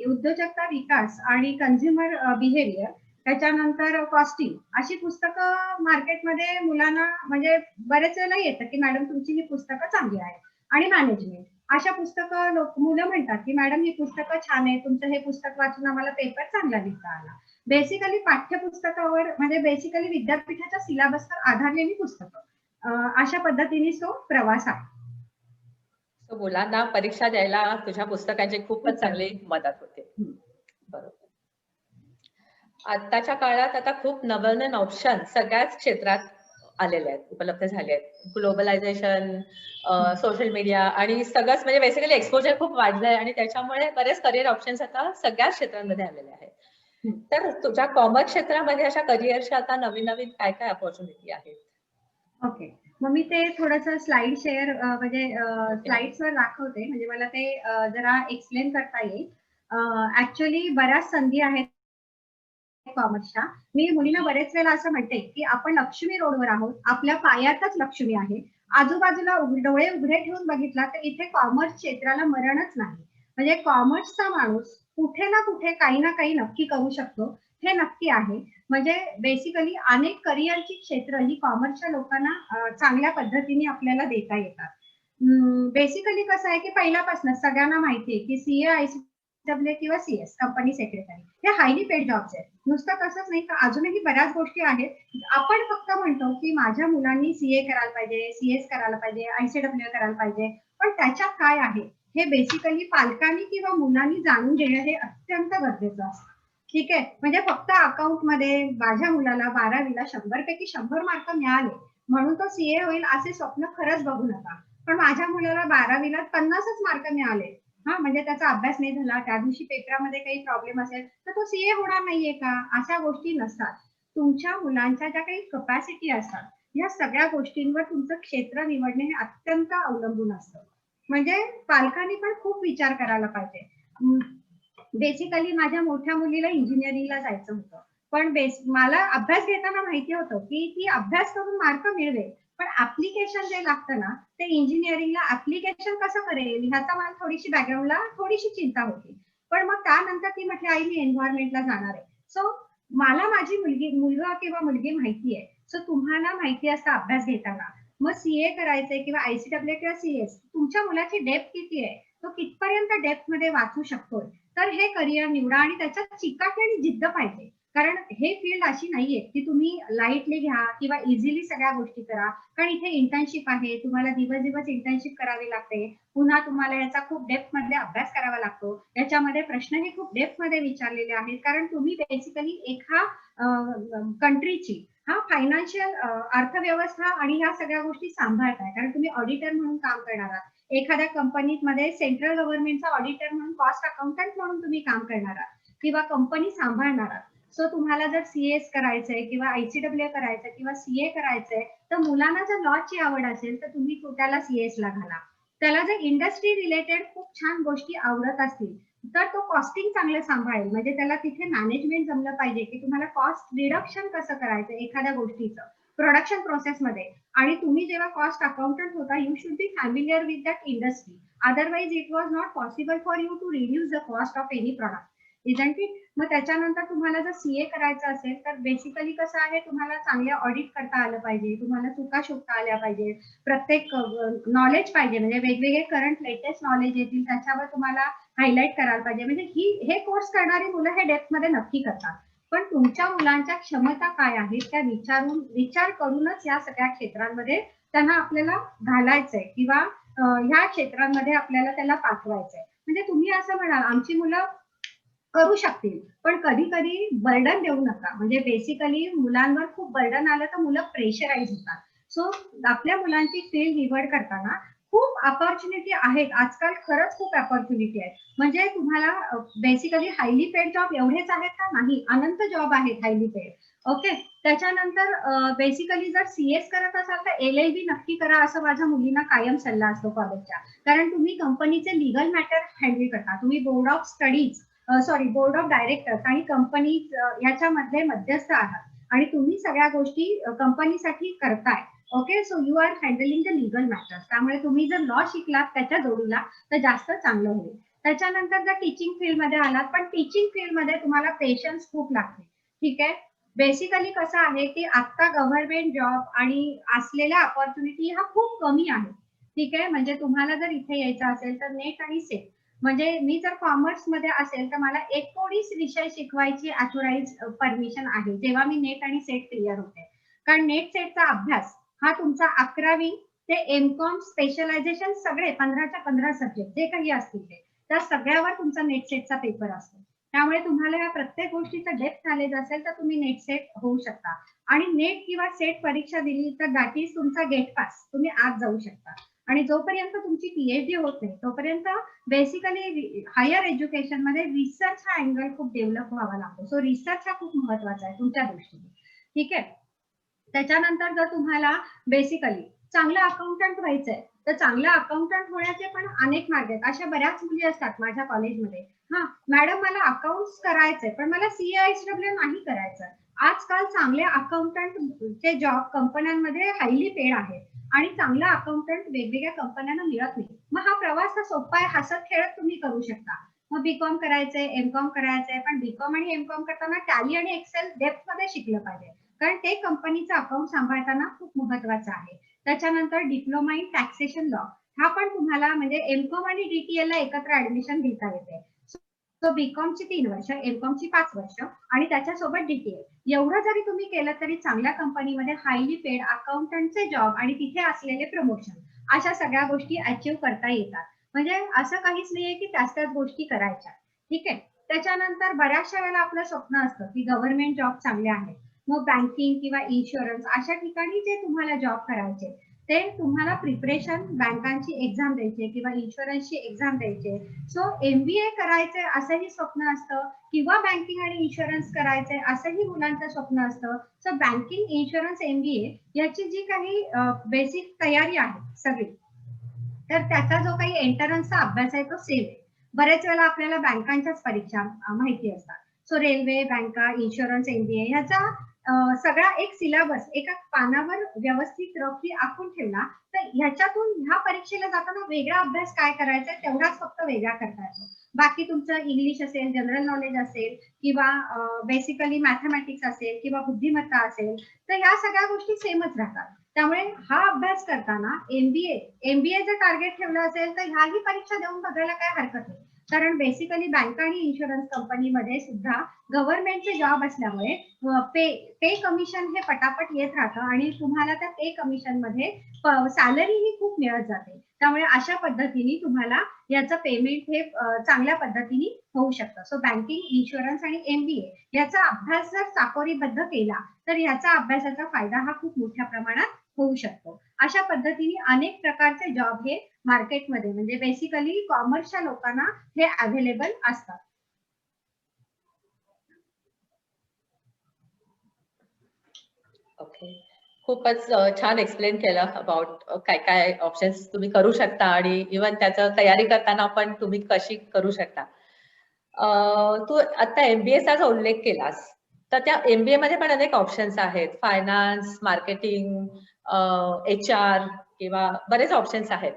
उद्योजकता विकास आणि कन्झ्युमर बिहेवियर, त्याच्यानंतर कॉस्टिंग, अशी पुस्तकं मार्केटमध्ये मुलांना म्हणजे बरेच वेळेला येतं की मॅडम तुमची ही पुस्तकं चांगली आहेत. आणि मॅनेजमेंट, अशा पुस्तकं मुलं म्हणतात की मॅडम ही पुस्तकं छान आहे, तुमचं हे पुस्तक वाचून आम्हाला पेपर चांगला लिहिता आला. बेसिकली पाठ्यपुस्तकावर म्हणजे बेसिकली विद्यापीठाच्या सिलेबसवर आधारलेली पुस्तकं, अशा पद्धतीने तो प्रवास आहे. मुलांना परीक्षा द्यायला तुझ्या पुस्तकांची खूपच चांगली मदत होते. बरोबर. आताच्या काळात आता खूप नवनवीन ऑप्शन सगळ्याच क्षेत्रात आलेले आहेत, उपलब्ध झाले आहेत. ग्लोबलायझेशन, सोशल मीडिया आणि सगळंच म्हणजे बेसिकली एक्सपोजर खूप वाढलंय आणि त्याच्यामुळे बरेच करिअर ऑप्शन्स आता सगळ्याच क्षेत्रांमध्ये आलेले आहेत. तर तुझ्या कॉमर्स क्षेत्रामध्ये अशा करिअरच्या आता नवीन नवीन काय काय अपॉर्च्युनिटी आहेत? ओके, मग मी ते थोडंसं स्लाइड शेअर म्हणजे स्लाइड्सवर दाखवते, म्हणजे मला ते जरा एक्सप्लेन करता येईल. ऍक्च्युअली बऱ्याच संधी आहेत कॉमर्सच्या. मी मुलींना बरेच वेळेला असं म्हणते की आपण लक्ष्मी रोडवर आहोत, आपल्या पायातच लक्ष्मी आहे. आजूबाजूला डोळे उघडे ठेवून बघितला तर इथे कॉमर्स क्षेत्राला मरणच नाही. म्हणजे कॉमर्सचा माणूस कुठे ना कुठे काही ना काही नक्की करू शकतो, हे नक्की आहे. म्हणजे बेसिकली अनेक करिअरची क्षेत्र ही कॉमर्सच्या लोकांना चांगल्या पद्धतीने आपल्याला देता येतात. बेसिकली कसं आहे की पहिल्यापासून सगळ्यांना माहिती आहे की सीए, आयसीडब्ल्यू किंवा सीएस, कंपनी सेक्रेटरी, हे हायली पेड जॉब्स आहेत. नुसतं तसंच नाही तर अजूनही बऱ्याच गोष्टी आहेत. आपण फक्त म्हणतो की माझ्या मुलांनी सीए करायला पाहिजे, सीएस करायला पाहिजे, आयसीडब्ल्यू करायला पाहिजे, पण त्याच्यात काय आहे हे बेसिकली पालकांनी किंवा मुलांनी जाणून घेणं हे अत्यंत गरजेचं असतं. ठीक आहे, म्हणजे फक्त अकाउंट मध्ये माझ्या मुलाला 12वीला 100 पैकी 100 मार्क मिळाले म्हणून तो सीए होईल असे स्वप्न खरंच बघू नका. पण माझ्या मुलाला 12वीला 50च मार्क मिळाले, म्हणजे त्याचा अभ्यास नाही झाला, त्या दिवशी पेपरामध्ये काही प्रॉब्लेम असेल तर तो सीए होणार नाहीये का? अशा गोष्टी नसतात. तुमच्या मुलांच्या ज्या काही कपॅसिटी असतात या सगळ्या गोष्टींवर तुमचं क्षेत्र निवडणे हे अत्यंत अवलंबून असतं. म्हणजे पालकांनी पण खूप विचार करायला पाहिजे. बेसिकली माझ्या मोठ्या मुलीला इंजिनिअरिंगला जायचं होतं, पण मला अभ्यास घेताना माहिती होतं की ती अभ्यास करून मार्क मिळवेल, पण ऍप्लिकेशन जे लागतं ना ते इंजिनिअरिंगला ऍप्लिकेशन कसं करेल ह्याचा मला थोडीशी बॅकग्राऊंडला थोडीशी चिंता होती. पण मग त्यानंतर ती म्हटली आई मी एन्व्हायरमेंटला जाणार आहे. सो मला माझी मुलगा किंवा मुलगी माहिती आहे. सो तुम्हाला माहिती असतं अभ्यास घेताना मग सीए करायचंय किंवा आयसीडब्ल्यू किंवा सीएस, तुमच्या मुलाची डेप्थ किती आहे, तो कितपर्यंत डेप्थ मध्ये वाचू शकतोय, तर हे करिअर निवडा आणि त्याच्यात चिकाटी आणि जिद्द पाहिजे. कारण हे फील्ड अशी नाहीये की तुम्ही लाईटली घ्या किंवा इझिली सगळ्या गोष्टी करा. कारण इथे इंटर्नशिप आहे, तुम्हाला दिवस इंटर्नशिप करावी लागते, पुन्हा तुम्हाला याचा खूप डेप्थ मध्ये अभ्यास करावा लागतो. याच्यामध्ये प्रश्नही खूप डेप्थ मध्ये विचारलेले आहेत, कारण तुम्ही बेसिकली एका कंट्रीची फायनान्शियल अर्थव्यवस्था आणि ह्या सगळ्या गोष्टी सांभाळताय. कारण तुम्ही ऑडिटर म्हणून काम करणार आहात, एखाद्या कंपनीमध्ये सेंट्रल गव्हर्नमेंटचा ऑडिटर म्हणून, कॉस्ट अकाउंटंट म्हणून तुम्ही काम करणार आहात किंवा कंपनी सांभाळणार आहात. सो तुम्हाला जर सीएस करायचंय किंवा आयसीडब्ल्यू करायचंय किंवा सीए करायचंय तर मुलांना जर लॉची आवड असेल तर तुम्ही त्याला सीएस ला घाला. त्याला जर इंडस्ट्री रिलेटेड खूप छान गोष्टी आवडत असतील तर तो कॉस्टिंग चांगलं सांभाळेल. म्हणजे त्याला तिथे मॅनेजमेंट जमलं पाहिजे की तुम्हाला कॉस्ट रिडक्शन कसं करायचं एखाद्या गोष्टीचं प्रोडक्शन प्रोसेसमध्ये. आणि तुम्ही जेव्हा कॉस्ट अकाउंटंट होता you should be familiar with that industry, otherwise it was not possible for you to reduce the cost of any product, isn't it? मग त्याच्यानंतर तुम्हाला जर सीए करायचं असेल तर बेसिकली कसं आहे, तुम्हाला चांगले ऑडिट करता आलं पाहिजे, तुम्हाला चुका शोधता आल्या पाहिजे, प्रत्येक नॉलेज पाहिजे, म्हणजे वेगवेगळे करंट लेटेस्ट नॉलेज येतील त्याच्यावर तुम्हाला हायलाइट करायला पाहिजे. म्हणजे हे कोर्स करणारी मुलं हे डेप्थ मध्ये नक्की करतात. पण तुमच्या मुलांच्या क्षमता काय आहेत त्या विचार करूनच या सगळ्या क्षेत्रांमध्ये त्यांना आपल्याला घालायचंय किंवा ह्या क्षेत्रांमध्ये आपल्याला त्याला पाठवायचंय. म्हणजे तुम्ही असं म्हणाल आमची मुलं करू शकतील, पण कधी कधी बर्डन देऊ नका. म्हणजे बेसिकली मुलांवर खूप बर्डन आलं तर मुलं प्रेशराईज होतात. सो आपल्या मुलांची फील्ड निवड करताना खूप अपॉर्च्युनिटी आहेत आजकाल, खरंच खूप अपॉर्च्युनिटी आहेत. म्हणजे तुम्हाला बेसिकली हायली पेड जॉब एवढेच आहेत का? नाही, अनंत जॉब आहेत हायली पेड. ओके, त्याच्यानंतर बेसिकली जर सीएस करत असाल तर एलएलबी नक्की करा असं माझ्या मुलींना कायम सल्ला असतो कॉलेजच्या. कारण तुम्ही कंपनीचे लिगल मॅटर हँडल करता, तुम्ही board of studies board of directors आणि कंपनी ह्याच्यामध्ये मध्यस्थ आहात आणि तुम्ही सगळ्या गोष्टी कंपनीसाठी करताय. Okay, so you are handling the legal matters. त्यामुळे तुम्ही जर लॉ शिकलात त्याच्या जोडीला तर जास्त चांगलं होईल. त्याच्यानंतर जर टीचिंग फील्ड मध्ये आलात, पण टीचिंग फील्ड मध्ये तुम्हाला पेशन्स खूप लागते. ठीक आहे, बेसिकली कसं आहे की आता गव्हर्नमेंट जॉब आणि असलेल्या अपॉर्च्युनिटी हा खूप कमी आहे. ठीक आहे, म्हणजे तुम्हाला जर इथे यायचं असेल तर नेट आणि सेट, म्हणजे मी जर कॉमर्स मध्ये असेल तर मला 19 विषय शिकवायची ऑथोराइज परमिशन आहे जेव्हा मी नेट आणि सेट क्लिअर होते. कारण नेट सेटचा अभ्यास हा तुमचा 11वी ते एमकॉम स्पेशलायझेशन सगळे 15च्या 15 सब्जेक्ट जे काही असतील ते त्या सगळ्यावर तुमचा नेट सेटचा पेपर असतो. त्यामुळे तुम्हाला या प्रत्येक गोष्टीचं डेप्थ नॉलेज असेल तर तुम्ही नेट सेट होऊ शकता. आणि नेट किंवा सेट परीक्षा दिली तर दॅट इज तुमचा गेट पास, तुम्ही आत जाऊ शकता. आणि जोपर्यंत तुमची पीएचडी होत नाही तोपर्यंत बेसिकली हायर एज्युकेशन मध्ये रिसर्च हा अँगल खूप डेव्हलप व्हावा लागतो. सो रिसर्च हा खूप महत्वाचा आहे तुमच्या दृष्टीने. ठीक आहे. त्याच्यानंतर जर तुम्हाला बेसिकली चांगला अकाउंटंट व्हायचंय तर चांगला अकाउंटंट होण्याचे पण अनेक मार्ग आहेत. अशा बऱ्याच मुली असतात माझ्या कॉलेजमध्ये, हा मॅडम मला अकाउंट्स करायचंय पण मला CASW नाही करायचं. आजकाल चांगले अकाउंटंटचे जॉब कंपन्यांमध्ये हायली पेड आहेत आणि चांगला अकाउंटंट वेगवेगळ्या कंपन्यांना मिळत नाही. मग हा प्रवास तर सोपा आहे, हसत खेळत तुम्ही करू शकता. मग बीकॉम करायचंय, एमकॉम करायचंय, पण बीकॉम आणि एमकॉम करताना टॅली आणि एक्सेल डेप्थ मध्ये शिकलं पाहिजे, कारण ते कंपनीचं अकाउंट सांभाळताना खूप महत्वाचं आहे. त्याच्यानंतर डिप्लोमा इन टॅक्सेशन लॉ हा पण तुम्हाला म्हणजे एमकॉम आणि DTL ला एकत्र ऍडमिशन घेता येते. सो बीकॉम ची 3 वर्ष, एमकॉम ची 5 वर्ष आणि त्याच्यासोबत DTL. एवढं जरी तुम्ही केलं तरी चांगल्या कंपनीमध्ये हायली पेड अकाउंटंटचे जॉब आणि तिथे असलेले प्रमोशन अशा सगळ्या गोष्टी अचीव्ह करता येतात. म्हणजे असं काहीच नाहीये की त्याच गोष्टी करायच्या. ठीक आहे. त्याच्यानंतर बऱ्याचशा वेळेला आपलं स्वप्न असतं की गव्हर्नमेंट जॉब चांगले आहेत, मग बँकिंग किंवा इन्शुरन्स अशा ठिकाणी जे तुम्हाला जॉब करायचे ते तुम्हाला प्रिपरेशन बँकांची एक्झाम द्यायची किंवा इन्शुरन्सची एक्झाम द्यायची. सो MBA करायचे असंही स्वप्न असतं किंवा बँकिंग आणि इन्शुरन्स करायचे असंही मुलांचं स्वप्न असतं. सो बँकिंग, इन्शुरन्स, MBA याची जी काही बेसिक तयारी आहे सगळी, तर त्याचा जो काही एंट्रन्सचा अभ्यास आहे तो सेम आहे. बरेच वेळेला आपल्याला बँकांच्याच परीक्षा माहिती असतात. सो रेल्वे, बँका, इन्शुरन्स, MBA ह्याचा सगळा एक सिलेबस एका पानावर व्यवस्थित रफली आखून ठेवला तर ह्याच्यातून ह्या परीक्षेला जाताना वेगळा अभ्यास काय करायचा तेवढाच फक्त वेगळा करता येतो. बाकी तुमचं इंग्लिश असेल, जनरल नॉलेज असेल किंवा बेसिकली मॅथमॅटिक्स असेल किंवा बुद्धिमत्ता असेल तर ह्या सगळ्या गोष्टी सेमच राहतात. त्यामुळे हा अभ्यास करताना MBA जर टार्गेट ठेवलं असेल तर ह्याही परीक्षा देऊन बघायला काय हरकत नाही, कारण बेसिकली बँक आणि इन्शुरन्स कंपनीमध्ये सुद्धा गव्हर्नमेंटचे जॉब असल्यामुळे पे कमिशन हे पटापट येत राहतं आणि तुम्हाला त्या पे कमिशन मध्ये सॅलरी ही खूप मिळत जाते. त्यामुळे अशा पद्धतीने तुम्हाला याचं पेमेंट हे चांगल्या पद्धतीने होऊ शकतं. सो बँकिंग, इन्शुरन्स आणि MBA याचा अभ्यास जर चाकोरीबद्ध केला तर याचा अभ्यासाचा फायदा हा खूप मोठ्या प्रमाणात होऊ शकतो. अशा पद्धतीने अनेक प्रकारचे जॉब हे मार्केटमध्ये म्हणजे बेसिकली कॉमर्सच्या लोकांना हे अवेलेबल असतात. ओके, खूपच छान एक्सप्लेन केलं अबाउट काय काय ऑप्शन्स तुम्ही करू शकता आणि इव्हन त्याचं तयारी करताना पण तुम्ही कशी करू शकता. तू आता MBAचाच उल्लेख केलास तर त्या MBA मध्ये पण अनेक ऑप्शन्स आहेत, फायनान्स, मार्केटिंग, HR किंवा बरेच ऑप्शन्स आहेत.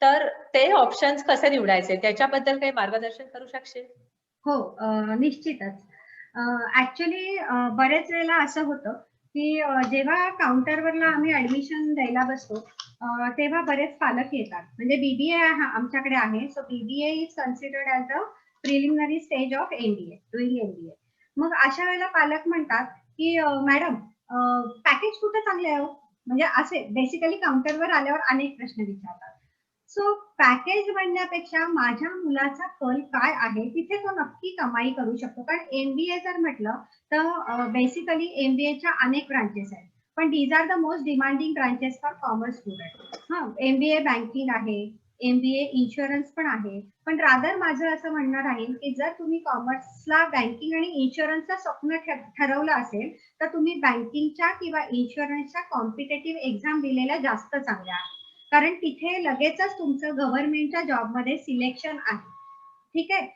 तर ते ऑप्शन्स कसे निवडायचे त्याच्याबद्दल काही मार्गदर्शन करू शकशील? हो, निश्चितच. ऍक्च्युली बरेच वेळेला असं होतं की जेव्हा काउंटरवरला आम्ही ऍडमिशन द्यायला बसतो तेव्हा बरेच पालक येतात. म्हणजे BBA आमच्याकडे आहे. So BBA is considered as a preliminary stage of doing MBA. मग अशा वेळेला पालक म्हणतात की मॅडम पॅकेज कुठे चांगले आहे हो? म्हणजे असे बेसिकली काउंटरवर आल्यावर अनेक प्रश्न विचारतात. सो पॅकेज म्हणण्यापेक्षा माझ्या मुलाचा कल काय आहे तिथे तो नक्की कमाई करू शकतो. कारण MBA जर म्हटलं तर बेसिकली MBAच्या अनेक ब्रांचेस आहेत, पण these are the most demanding branches for commerce student. MBA banking आहे, MBA इन्शुरन्स पण आहे, पण रादर माझं असं म्हणणं राहील की जर तुम्ही कॉमर्सला बँकिंग आणि इन्शुरन्सचं स्वप्न ठरवलं असेल तर तुम्ही बँकिंगच्या किंवा इन्शुरन्सच्या कॉम्पिटेटिव्ह एक्झाम दिलेल्या जास्त चांगल्या आहेत, कारण तिथे लगेचच तुमचं गव्हर्नमेंटच्या जॉबमध्ये सिलेक्शन आहे. ठीक आहे.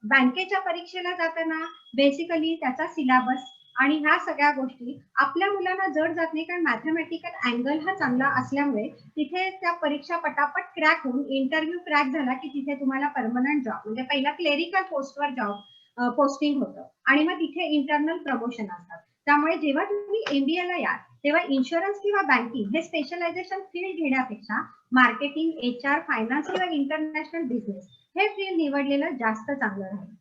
बँकेच्या परीक्षेला जाताना बेसिकली त्याचा सिलेबस आणि ह्या सगळ्या गोष्टी आपल्या मुलांना जड जात नाही, कारण मॅथमॅटिकल अँगल हा चांगला असल्यामुळे तिथे त्या परीक्षा पटापट क्रॅक होऊन इंटरव्ह्यू क्रॅक झाला की तिथे तुम्हाला परमनंट जॉब म्हणजे पहिला क्लेरिकल पोस्टवर जॉब पोस्टिंग होतं आणि मग तिथे इंटरनल प्रमोशन असतात. त्यामुळे जेव्हा तुम्ही MBA ला याल तेव्हा इन्शुरन्स किंवा बँकिंग हे स्पेशलायझेशन फील्ड घेण्यापेक्षा मार्केटिंग, HR, फायनान्स किंवा इंटरनॅशनल बिझनेस हे फील्ड निवडलेलं जास्त चांगलं राहील.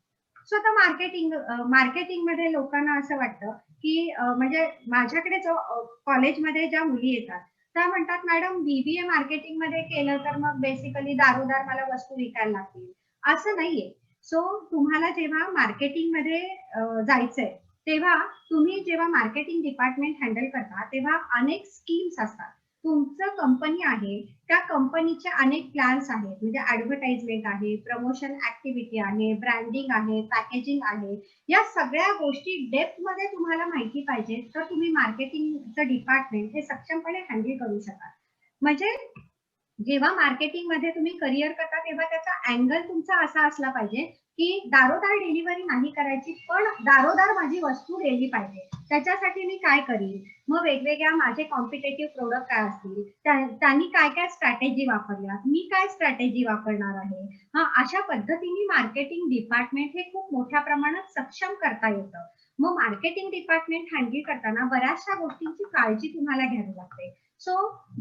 सो आता मार्केटिंग मध्ये लोकांना असं वाटतं की म्हणजे माझ्याकडे जो कॉलेजमध्ये ज्या मुली येतात त्या म्हणतात मॅडम BBA मार्केटिंग मध्ये केलं तर मग बेसिकली दारोदार मला वस्तू विकायला लागतील. असं नाहीये. सो तुम्हाला जेव्हा मार्केटिंगमध्ये जायचंय तेव्हा तुम्ही जेव्हा मार्केटिंग डिपार्टमेंट हँडल करता तेव्हा अनेक स्कीम्स असतात. तुमचं कंपनी आहे, त्या कंपनीचे अनेक प्लॅन्स आहेत, म्हणजे ऍडव्हर्टाइजमेंट आहे, प्रमोशन ऍक्टिव्हिटी आहे, ब्रँडिंग आहे, पॅकेजिंग आहे. या सगळ्या गोष्टी डेप्थ मध्ये तुम्हाला माहिती पाहिजे तर तुम्ही मार्केटिंगचं डिपार्टमेंट हे सक्षमपणे हँडल करू शकाल. म्हणजे जेव्हा मार्केटिंग मध्ये तुम्ही करिअर करता तेव्हा त्याचा अँगल तुमचा असा असला पाहिजे की दारोदार डिलिव्हरी नाही करायची, पण दारोदार माझी वस्तू गेली पाहिजे. त्याच्यासाठी मी काय करीन, मग वेगवेगळ्या माझे कॉम्पिटेटिव्ह प्रोडक्ट काय असतील, त्यांनी काय काय स्ट्रॅटेजी वापरल्या, मी काय स्ट्रॅटेजी वापरणार आहे. अशा पद्धतीने मार्केटिंग डिपार्टमेंट हे खूप मोठ्या प्रमाणात सक्षम करता येतं. मग मार्केटिंग डिपार्टमेंट हँडल करताना बऱ्याचशा गोष्टींची काळजी तुम्हाला घ्यावी लागते. सो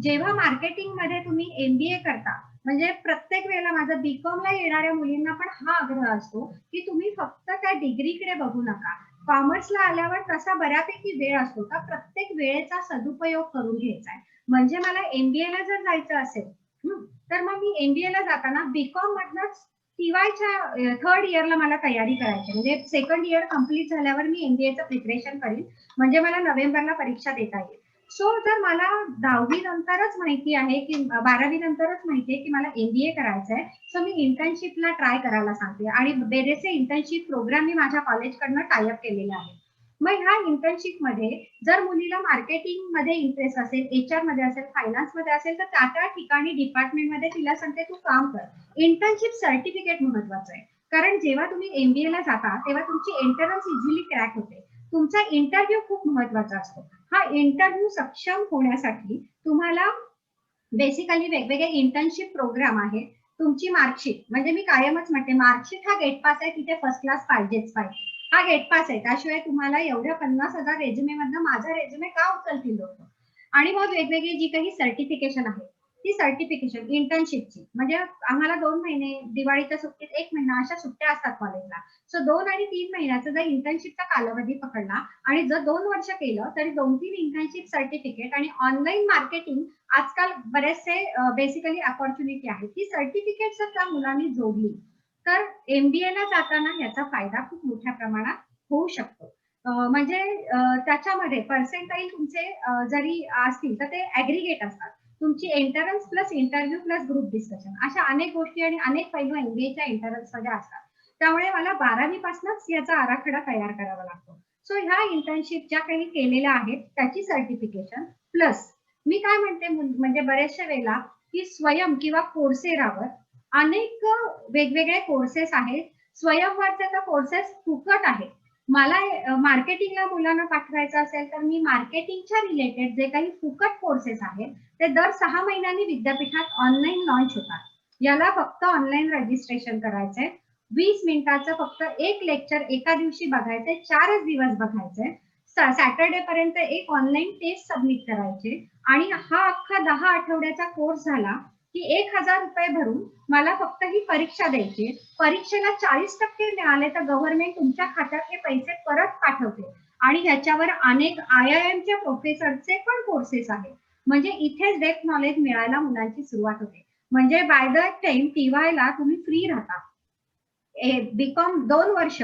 जेव्हा मार्केटिंग मध्ये तुम्ही MBA करता, म्हणजे प्रत्येक वेळेला माझं BCom ला येणाऱ्या मुलींना पण हा आग्रह असतो की तुम्ही फक्त त्या डिग्रीकडे बघू नका. कॉमर्सला आल्यावर तसा बऱ्यापैकी वेळ असतो, तर प्रत्येक वेळेचा सदुपयोग करून घ्यायचा आहे. म्हणजे मला MBA ला जर जायचं असेल तर मग मी MBA ला जाताना BCom मधनच TYच्या 3rd इयरला मला तयारी करायची, म्हणजे 2nd इयर कम्प्लीट झाल्यावर मी MBAचं प्रिपरेशन करीन, म्हणजे मला नोव्हेंबरला परीक्षा देता येईल. सो जर मला 10वी नंतरच माहिती आहे की 12वी नंतरच माहिती आहे की मला MBA करायचं आहे, सो मी इंटर्नशिपला ट्राय करायला सांगते आणि बरेचसे इंटर्नशिप प्रोग्राम मी माझ्या कॉलेजकडनं टायअप केलेले आहेत. मग ह्या इंटर्नशिप मध्ये जर मुलीला मार्केटिंग मध्ये इंटरेस्ट असेल, HR मध्ये असेल, फायनान्स मध्ये असेल, तर त्या ठिकाणी डिपार्टमेंट मध्ये तिला सांगते तू काम कर. इंटर्नशिप सर्टिफिकेट महत्वाचं आहे, कारण जेव्हा तुम्ही MBA ला जाता तेव्हा तुमची एंट्रन्स इझिली क्रॅक होते. तुमचा इंटरव्ह्यू खूप महत्वाचा असतो. हा इंटरव्ह्यू सक्षम होण्यासाठी तुम्हाला बेसिकली वेगवेगळे इंटर्नशिप प्रोग्राम आहे. तुमची मार्कशीट, म्हणजे मी कायमच म्हणते मार्कशीट हा गेट पास आहे, तिथे फर्स्ट क्लास पाहिजेच पाहिजे. हा गेट पास आहे, त्याशिवाय तुम्हाला एवढ्या 50,000 रेझ्युमे मधनं माझा रेझ्युमे का उचलतील लोक. आणि मग वेगवेगळी जी काही सर्टिफिकेशन आहे ती सर्टिफिकेशन इंटर्नशिपची, म्हणजे आम्हाला 2 महिने, दिवाळीच्या सुट्टीत 1 महिना अशा सुट्ट्या असतात कॉलेजला. सो 2 आणि 3 महिन्याचा जर इंटर्नशिपचा कालावधी पकडला आणि जर 2 वर्ष केलं तरी 2-3 इंटर्नशिप सर्टिफिकेट आणि ऑनलाईन मार्केटिंग आजकाल बरेचसे बेसिकली अपॉर्च्युनिटी आहे. ती सर्टिफिकेट जर त्या मुलांनी जोडली तर MBA ला जाताना याचा फायदा खूप मोठ्या प्रमाणात होऊ शकतो. म्हणजे त्याच्यामध्ये पर्सेंटाईल तुमचे जरी असतील तर ते ऍग्रिगेट असतात. तुमची entrance plus interview plus group discussion अशा अनेक गोष्टी आणि अनेक पैलू MBAच्या एंट्रन्स मध्ये असतात. त्यामुळे मला 12वी पासूनच याचा आराखडा तयार करावा लागतो. सो ह्या इंटर्नशिप ज्या काही केलेल्या आहेत त्याची सर्टिफिकेशन प्लस मी काय म्हणते, म्हणजे बऱ्याचशा वेळेला की स्वयं किंवा कोर्सेरावर अनेक वेगवेगळे कोर्सेस आहेत. स्वयंवरचे तर कोर्सेस फुकट आहेत. मला मार्केटिंगला मुलांना पाठवायचं असेल तर मी मार्केटिंगच्या रिलेटेड जे काही फुकट कोर्सेस आहेत ते दर 6 महिन्यांनी विद्यापीठात ऑनलाईन लॉन्च होतात. याला फक्त ऑनलाईन रजिस्ट्रेशन करायचंय. 20 मिनिटाचं फक्त एक लेक्चर एका दिवशी बघायचंय, 4च दिवस बघायचंय. सॅटर्डे पर्यंत एक ऑनलाईन टेस्ट सबमिट करायचे आणि हा अख्खा 10 आठवड्याचा कोर्स झाला की 1,000 रुपये भरून मला फक्त ही परीक्षा द्यायची. परीक्षेला 40% मिळाले तर गव्हर्नमेंट तुमच्या खात्यात हे पैसे परत पाठवते आणि ह्याच्यावर अनेक IIMच्या प्रोफेसरचे पण कोर्सेस आहेत. म्हणजे इथेच डेप्थ नॉलेज मिळायला मुलांची सुरुवात होते. म्हणजे बाय द टाइम TY ला तुम्ही फ्री राहता. BCom 2 वर्ष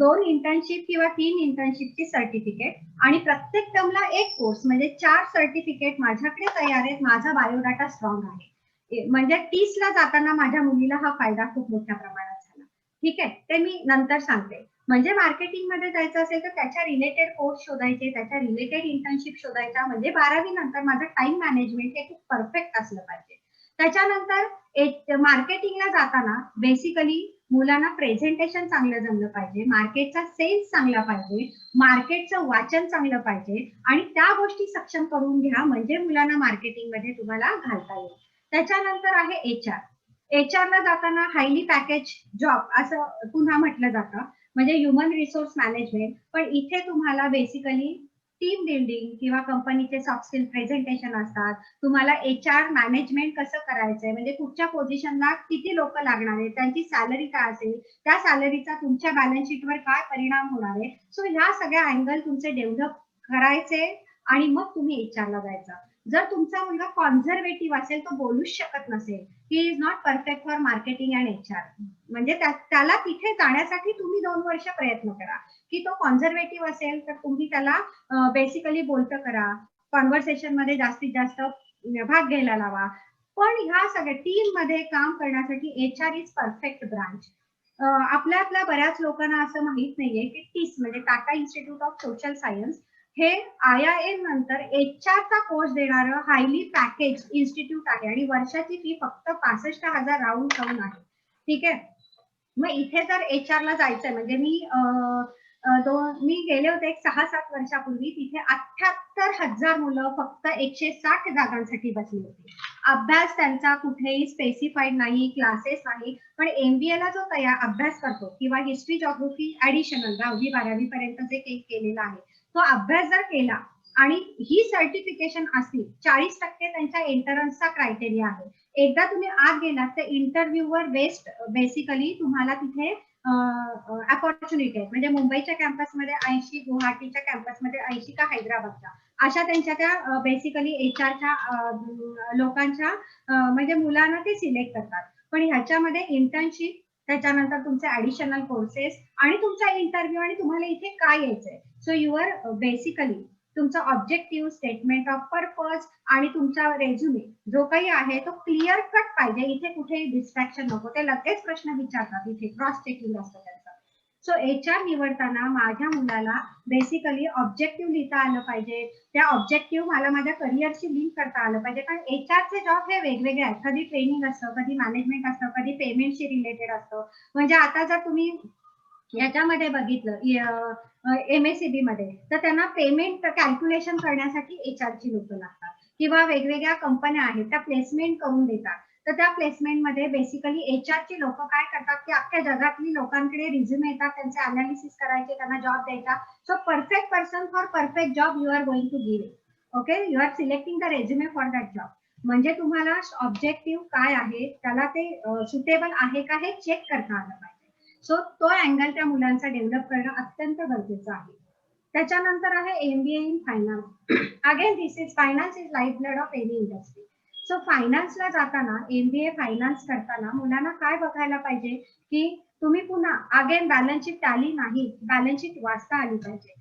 2 इंटर्नशिप किंवा 3 इंटर्नशिपची सर्टिफिकेट आणि प्रत्येक टर्मला एक कोर्स, म्हणजे 4 सर्टिफिकेट माझ्याकडे तयार आहेत. माझा बायोडाटा स्ट्रॉंग आहे. म्हणजे 30 ला जाताना माझ्या मुलीला हा फायदा खूप मोठ्या प्रमाणात झाला. ठीक आहे, ते मी नंतर सांगते. म्हणजे मार्केटिंग मध्ये जायचं असेल तर त्याच्या रिलेटेड कोर्स शोधायचे, त्याच्या रिलेटेड इंटर्नशिप शोधायच्या. म्हणजे 12वी नंतर माझं टाइम मॅनेजमेंट हे खूप परफेक्ट असलं पाहिजे. त्याच्यानंतर मार्केटिंगला जाताना बेसिकली मुलांना प्रेझेंटेशन चांगलं जमलं पाहिजे, मार्केटचा सेन्स चांगला पाहिजे, मार्केटचं वाचन चांगलं पाहिजे आणि त्या गोष्टी सक्षम करून घ्या, म्हणजे मुलांना मार्केटिंग मध्ये तुम्हाला घालता येईल. त्याच्यानंतर आहे HR ला जाताना हायली पॅकेज जॉब असं पुन्हा म्हटलं जातं, म्हणजे ह्युमन रिसोर्स मॅनेजमेंट. पण इथे तुम्हाला बेसिकली टीम बिल्डिंग किंवा कंपनीचे सॉफ्ट स्किल प्रेझेंटेशन असतात. तुम्हाला HR मॅनेजमेंट कसं करायचंय, म्हणजे कुठच्या पोझिशनला किती लोक लागणार आहेत, त्यांची सॅलरी काय असेल, त्या सॅलरीचा तुमच्या बॅलन्स शीटवर काय परिणाम होणार आहे. सो ह्या सगळ्या अँगल तुमचे डेव्हलप करायचे आणि मग तुम्ही HR ला जायचं. जर तुमचा मुलगा कॉन्झर्वेटिव्ह असेल, तो बोलूच शकत नसेल, he is not perfect for marketing and HR, म्हणजे त्याला तिथे जाण्यासाठी तुम्ही 2 वर्ष प्रयत्न करा. की तो कॉन्झर्वेटिव्ह असेल तर तुम्ही त्याला बेसिकली बोलतं करा, कॉन्व्हर्सेशन मध्ये जास्तीत जास्त भाग घ्यायला लावा. पण ह्या सगळ्या टीम मध्ये काम करण्यासाठी HR इज परफेक्ट ब्रांच. आपल्यातल्या बऱ्याच लोकांना असं माहित नाहीये की टीस म्हणजे Tata institute of social science हे IIM नंतर HR चा कोर्स देणारं हायली पॅकेज इन्स्टिट्यूट आहे आणि वर्षाची फी फक्त 65,000 राऊंड खाऊन आहे. ठीक आहे. मग इथे जर HR ला जायचंय म्हणजे मी गेले होते एक 6-7 वर्षापूर्वी, तिथे 78,000 मुलं फक्त 160 जागांसाठी बसली होती. अभ्यास त्यांचा कुठेही स्पेसिफाईड नाही, क्लासेस नाही, पण MBA ला जो अभ्यास करतो किंवा हिस्ट्री जॉग्राफी ऍडिशनल 10वी-12वी पर्यंत जे केलेला आहे, तो अभ्यास जर केला आणि ही सर्टिफिकेशन असली, 40% त्यांच्या एंट्रन्सचा क्रायटेरिया आहे. एकदा तुम्ही आत गेलात तर इंटरव्ह्यूवर बेसिकली तुम्हाला तिथे अपॉर्च्युनिटी आहे. म्हणजे मुंबईच्या कॅम्पसमध्ये 80, गुवाहाटीच्या कॅम्पसमध्ये 80 का हैदराबादच्या, अशा त्यांच्या त्या बेसिकली HRच्या लोकांच्या म्हणजे मुलांना ते सिलेक्ट करतात. पण ह्याच्यामध्ये इंटर्नशिप, त्याच्यानंतर तुमचे ऍडिशनल कोर्सेस आणि तुमचा इंटरव्ह्यू आणि तुम्हाला इथे काय यायचंय. सो युअर बेसिकली तुमचा ऑब्जेक्टिव्ह, स्टेटमेंट ऑफ पर्पज आणि तुमचा रेझ्युमे जो काही आहे तो क्लिअर कट पाहिजे. इथे कुठेही डिस्ट्रॅक्शन नको. ते लगेच प्रश्न विचारतात, इथे क्रॉस चेकिंग असतं त्यांचं. सो HR निवडताना माझ्या मुलाला बेसिकली ऑब्जेक्टिव्ह लिहिता आलं पाहिजे. त्या ऑब्जेक्टिव्ह मला माझ्या करिअरशी लिंक करता आलं पाहिजे. कारण HRचे जॉब हे वेगवेगळे आहेत. कधी ट्रेनिंग असतं, कधी मॅनेजमेंट असतं, कधी पेमेंटशी रिलेटेड असतं. म्हणजे आता जर तुम्ही याच्यामध्ये बघितलं MSCB मध्ये, तर त्यांना पेमेंट कॅल्क्युलेशन करण्यासाठी HRची लोक लागतात. किंवा वेगवेगळ्या कंपन्या आहेत त्या प्लेसमेंट करून देतात. तर त्या प्लेसमेंटमध्ये बेसिकली HRची लोक काय करतात की अख्ख्या जगातली लोकांकडे रिझ्युमे येतात, त्यांचे अनालिसिस करायचे, त्यांना जॉब द्यायचा. So perfect person for perfect job you are going to give. Okay, you are selecting the resume for that job. म्हणजे तुम्हाला ऑब्जेक्टिव्ह काय आहे, त्याला ते सुटेबल आहे का हे चेक करता आलं पाहिजे. सो तो अँगल त्या मुलांचा डेव्हलप करणं अत्यंत गरजेचं आहे. त्याच्यानंतर आहे MBA in finance. Again this is finance is life blood of any industry. So फायनान्सला जाताना, MBA फायनान्स करताना मुलांना काय बघायला पाहिजे की तुम्ही पुन्हा अगेन बॅलन्स शीट टॅली नाही, बॅलन्स शीट वाचता आली पाहिजे.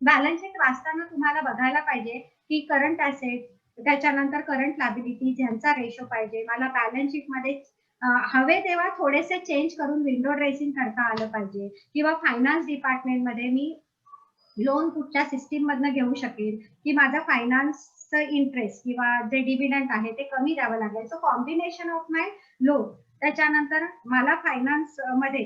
बॅलन्स शीट वाचताना तुम्हाला बघायला पाहिजे की करंट ऍसेट, त्याच्यानंतर करंट लायबिलिटी यांचा रेशो पाहिजे. मला बॅलन्स शीट मध्ये हवे तेव्हा थोडेसे चेंज करून विंडो ड्रेसिंग करता आलं पाहिजे. किंवा फायनान्स डिपार्टमेंटमध्ये मी लोन कुठच्या सिस्टीम मधनं घेऊ शकेल की माझा फायनान्सचं इंटरेस्ट किंवा जे डिव्हिडंड आहे ते कमी द्यावं लागेल. So combination of my loan. त्याच्यानंतर मला फायनान्स मध्ये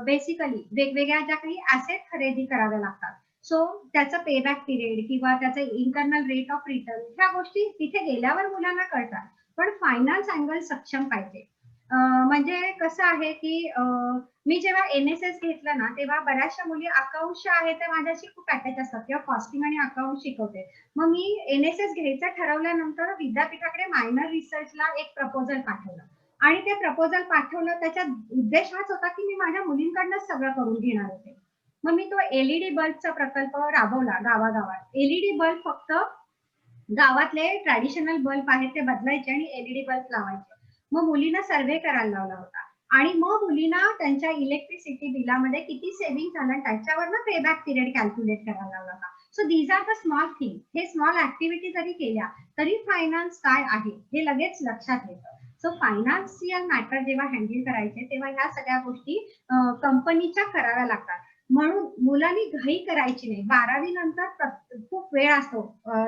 बेसिकली वेगवेगळ्या ज्या काही ऍसेट खरेदी कराव्या लागतात. सो त्याचं पेबॅक पिरियड किंवा त्याचं इंटरनल रेट ऑफ रिटर्न, ह्या गोष्टी तिथे गेल्यावर मुलांना कळतात. पण फायनान्स अँगल सक्षम पाहिजे. म्हणजे कसं आहे की मी जेव्हा NSS घेतलं ना, तेव्हा बऱ्याचशा मुली अकाउंट्स आहे त्या माझ्याशी खूप अटॅच असतात किंवा कॉस्टिंग आणि अकाउंट शिकवते. मग मी NSS घ्यायचं ठरवल्यानंतर विद्यापीठाकडे मायनर रिसर्चला एक प्रपोजल पाठवलं आणि ते प्रपोजल पाठवलं, त्याचा उद्देश हाच होता की मी माझ्या मुलींकडनं सगळं करून घेणार होते. मग मी तो LED बल्बचा प्रकल्प राबवला गावागावात. LED बल्ब फक्त गावातले ट्रॅडिशनल बल्ब आहेत ते बदलायचे आणि LED बल्ब लावायचे. मग मुलींना सर्वे करायला लावला होता आणि मग मुलींना त्यांच्या इलेक्ट्रिसिटी बिलामध्ये किती सेव्हिंग झालं त्याच्यावरनं पेबॅक पिरियड कॅल्क्युलेट करायला लावला होता. So these are the small thing. हे स्मॉल ऍक्टिव्हिटी जरी केल्या तरी फायनान्स काय आहे हे लगेच लक्षात येतं. सो फायनान्शियल मॅटर जेव्हा हँडल करायचे तेव्हा ह्या सगळ्या गोष्टी कंपनीच्या कराव्या लागतात. म्हणून मुलांनी घाई करायची नाही. 12वी नंतर खूप वेळ असतो,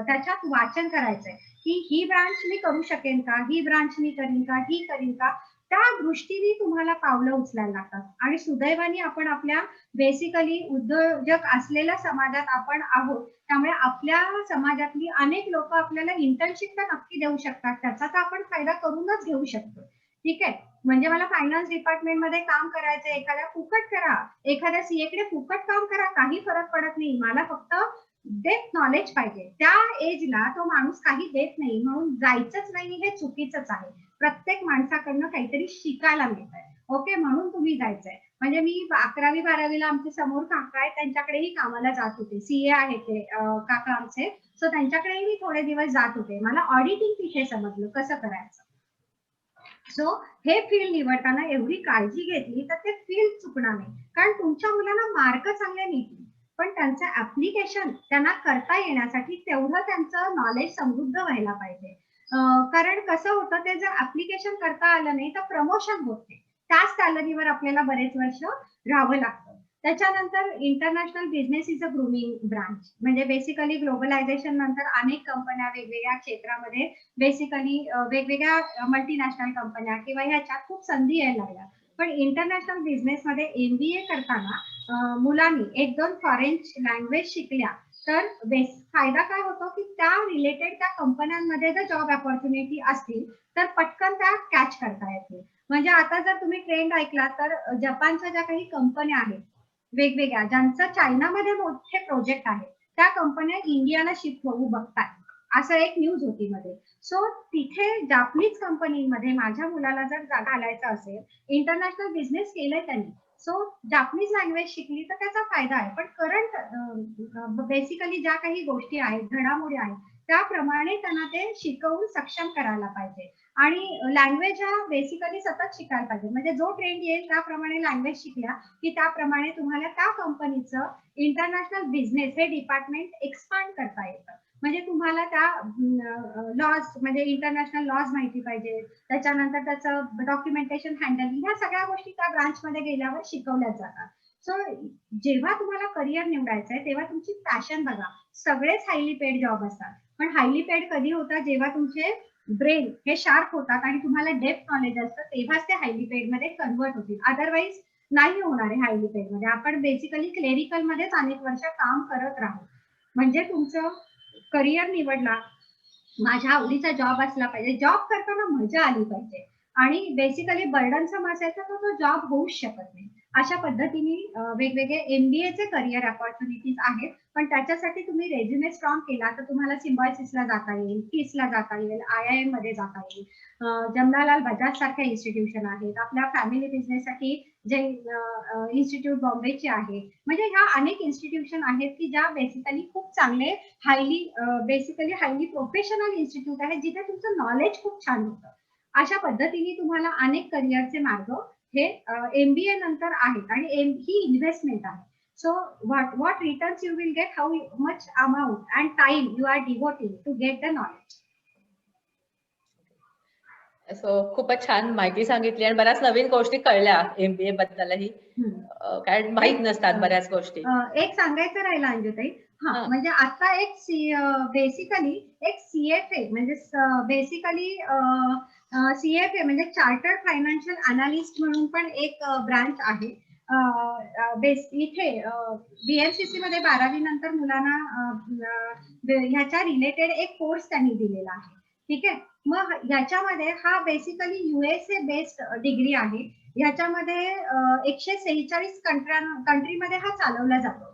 त्याच्यात वाचन करायचंय की ही ब्रांच मी करू शकेन का, ही ब्रांच मी करीन का, ही करीन का. त्या दृष्टीने तुम्हाला पावलं उचलायला लागतात. आणि सुदैवाने आपण आपल्या बेसिकली उद्योजक असलेल्या समाजात आपण आहोत, त्यामुळे आपल्या समाजातली अनेक लोक आपल्याला इंटर्नशिप तर नक्की देऊ शकतात. त्याचा तर आपण फायदा करूनच घेऊ शकतो. ठीक आहे. म्हणजे मला फायनान्स डिपार्टमेंट मध्ये काम करायचं, एखाद्या फुकट करा, एखाद्या CA कडे फुकट काम करा, काही फरक पडत नाही. मला फक्त डेप्थ नॉलेज पाहिजे. त्या एजला तो माणूस काही देत नाही म्हणून जायचंच नाही हे चुकीचंच आहे. प्रत्येक माणसाकडनं काहीतरी शिकायला मिळतंय. ओके, म्हणून तुम्ही जायचंय. म्हणजे मी 11वी-12वीला आमचे समोर काका आहेत, त्यांच्याकडेही कामाला जात होते. सीए आहेत ते काका आमचे. सो त्यांच्याकडेही मी थोडे दिवस जात होते. मला ऑडिटिंग तिथे समजलं कसं करायचं. सो हे फील्ड निवडताना एवढी काळजी घेतली तर ते फील्ड चुकणार नाही. कारण तुमच्या मुलांना मार्क चांगले मिळतील, पण त्यांचं ऍप्लिकेशन त्यांना करता येण्यासाठी तेवढं त्यांचं नॉलेज समृद्ध व्हायला पाहिजे. कारण कसं होतं, ते जर ऍप्लिकेशन करता आलं नाही तर प्रमोशन होत नाही. त्याच सॅलरीवर आपल्याला बरेच वर्ष राहावं लागतं. त्याच्यानंतर international business is a grooming branch. म्हणजे बेसिकली ग्लोबलायझेशन नंतर अनेक कंपन्या वेगवेगळ्या क्षेत्रामध्ये बेसिकली वेगवेगळ्या मल्टीनॅशनल कंपन्या किंवा ह्याच्यात खूप संधी यायला लागल्या. पण इंटरनॅशनल बिझनेस मध्ये MBA करताना मुलांनी 1-2 फॉरेन लँग्वेज शिकल्या तर फायदा काय होतो की त्या रिलेटेड त्या कंपन्यांमध्ये जर जॉब ऑपॉर्च्युनिटी असतील तर पटकन त्या कॅच करता येतील. म्हणजे आता जर तुम्ही ट्रेंड ऐकला तर जपानच्या ज्या काही कंपन्या आहेत वेगवेगळ्या, ज्यांचं चायनामध्ये मोठे प्रोजेक्ट आहेत, त्या कंपन्या इंडियाला शिफ्ट होऊ बघतात, असं एक न्यूज होती मध्ये. सो तिथे जापनीज कंपनीमध्ये माझ्या मुलाला जर घालायचं असेल, इंटरनॅशनल बिझनेस केलंय त्यांनी, सो जापनीज लँग्वेज शिकली तर त्याचा फायदा आहे. पण करंट बेसिकली ज्या काही गोष्टी आहेत, घडामोडी आहेत, त्याप्रमाणे त्यांना ते शिकवून सक्षम करायला पाहिजे. आणि लँग्वेज हा बेसिकली सतत शिकायला पाहिजे. म्हणजे जो ट्रेंड येईल त्याप्रमाणे लँग्वेज शिकल्या की त्याप्रमाणे तुम्हाला त्या कंपनीचं इंटरनॅशनल बिझनेस हे डिपार्टमेंट एक्सपांड करता येतं. म्हणजे तुम्हाला त्या लॉज म्हणजे इंटरनॅशनल लॉज माहिती पाहिजे, त्याच्यानंतर त्याचं डॉक्युमेंटेशन हँडलिंग, ह्या सगळ्या गोष्टी त्या ब्रांचमध्ये गेल्यावर शिकवल्या जातात. सो जेव्हा तुम्हाला करिअर निवडायचं आहे तेव्हा तुमची पॅशन बघा. सगळेच हायली पेड जॉब असतात, पण हायली पेड कधी होतात, जेव्हा तुमचे ब्रेन हे शार्प होतात आणि तुम्हाला डेप्थ नॉलेज असतं, तेव्हाच ते हायली पेड मध्ये कन्वर्ट होतील. अदरवाईज नाही होणार आहे हायली पेड मध्ये. आपण बेसिकली क्लेरिकल मध्येच अनेक वर्ष काम करत राहू. म्हणजे तुमचं करिअर निवडला, माझ्या आवडीचा जॉब असला पाहिजे, जॉब करताना मजा आली पाहिजे आणि बेसिकली बर्डनसम असायचा तर तो जॉब होऊच शकत नाही. अशा पद्धतीने वेगवेगळे MBA चे करिअर ऑपॉर्च्युनिटीज आहेत. पण त्याच्यासाठी तुम्ही रेझ्युमे स्ट्रॉंग केला तर तुम्हाला सिम्बायोसिसला जाता येईल, KISला जाता येईल, IIM मध्ये जाता येईल, जमनालाल बजाज सारख्या इन्स्टिट्यूशन आहेत. आपल्या फॅमिली बिझनेससाठी जे इन्स्टिट्यूट बॉम्बेचे आहे. म्हणजे ह्या अनेक इन्स्टिट्यूशन आहेत की ज्या बेसिकली खूप चांगले बेसिकली हायली प्रोफेशनल इन्स्टिट्यूट आहे, जिथे तुमचं नॉलेज खूप छान होतं. अशा पद्धतीने तुम्हाला अनेक करिअरचे मार्ग हे MBA नंतर आहेत आणि ही इन्व्हेस्टमेंट आहे. So what returns you will get, how much amount and time you are devoting to get the knowledge. So खूपच छान माहिती सांगितली आणि बऱ्याच नवीन गोष्टी कळल्या MBA बद्दलही. कारण माहित नसतात बऱ्याच गोष्टी. एक सांगायचं राहिलं अंजुताई, म्हणजे आता एक बेसिकली एक CFA म्हणजे बेसिकली CFA म्हणजे चार्टर्ड फायनान्शियल अनालिस्ट म्हणून पण एक ब्रांच आहे. इथे BMCC मध्ये 12वी नंतर मुलांना ह्याच्या रिलेटेड एक कोर्स त्यांनी दिलेला आहे. ठीक आहे. मग ह्याच्यामध्ये हा बेसिकली USA बेस्ड डिग्री आहे. ह्याच्यामध्ये 146 कंट्रीमध्ये हा चालवला जातो.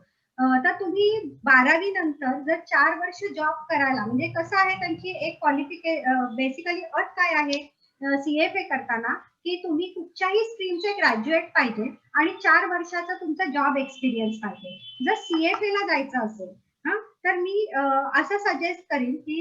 तर तुम्ही 12वी नंतर जर 4 वर्ष जॉब करायला, म्हणजे कसं आहे त्यांची एक बेसिकली अट काय आहे CFA करताना की तुम्ही कुठच्याही स्ट्रीमचे ग्रॅज्युएट पाहिजे आणि 4 वर्षाचा तुमचा जॉब एक्सपिरियन्स पाहिजे. जर CFA ला जायचं असेल तर मी असं सजेस्ट करीन की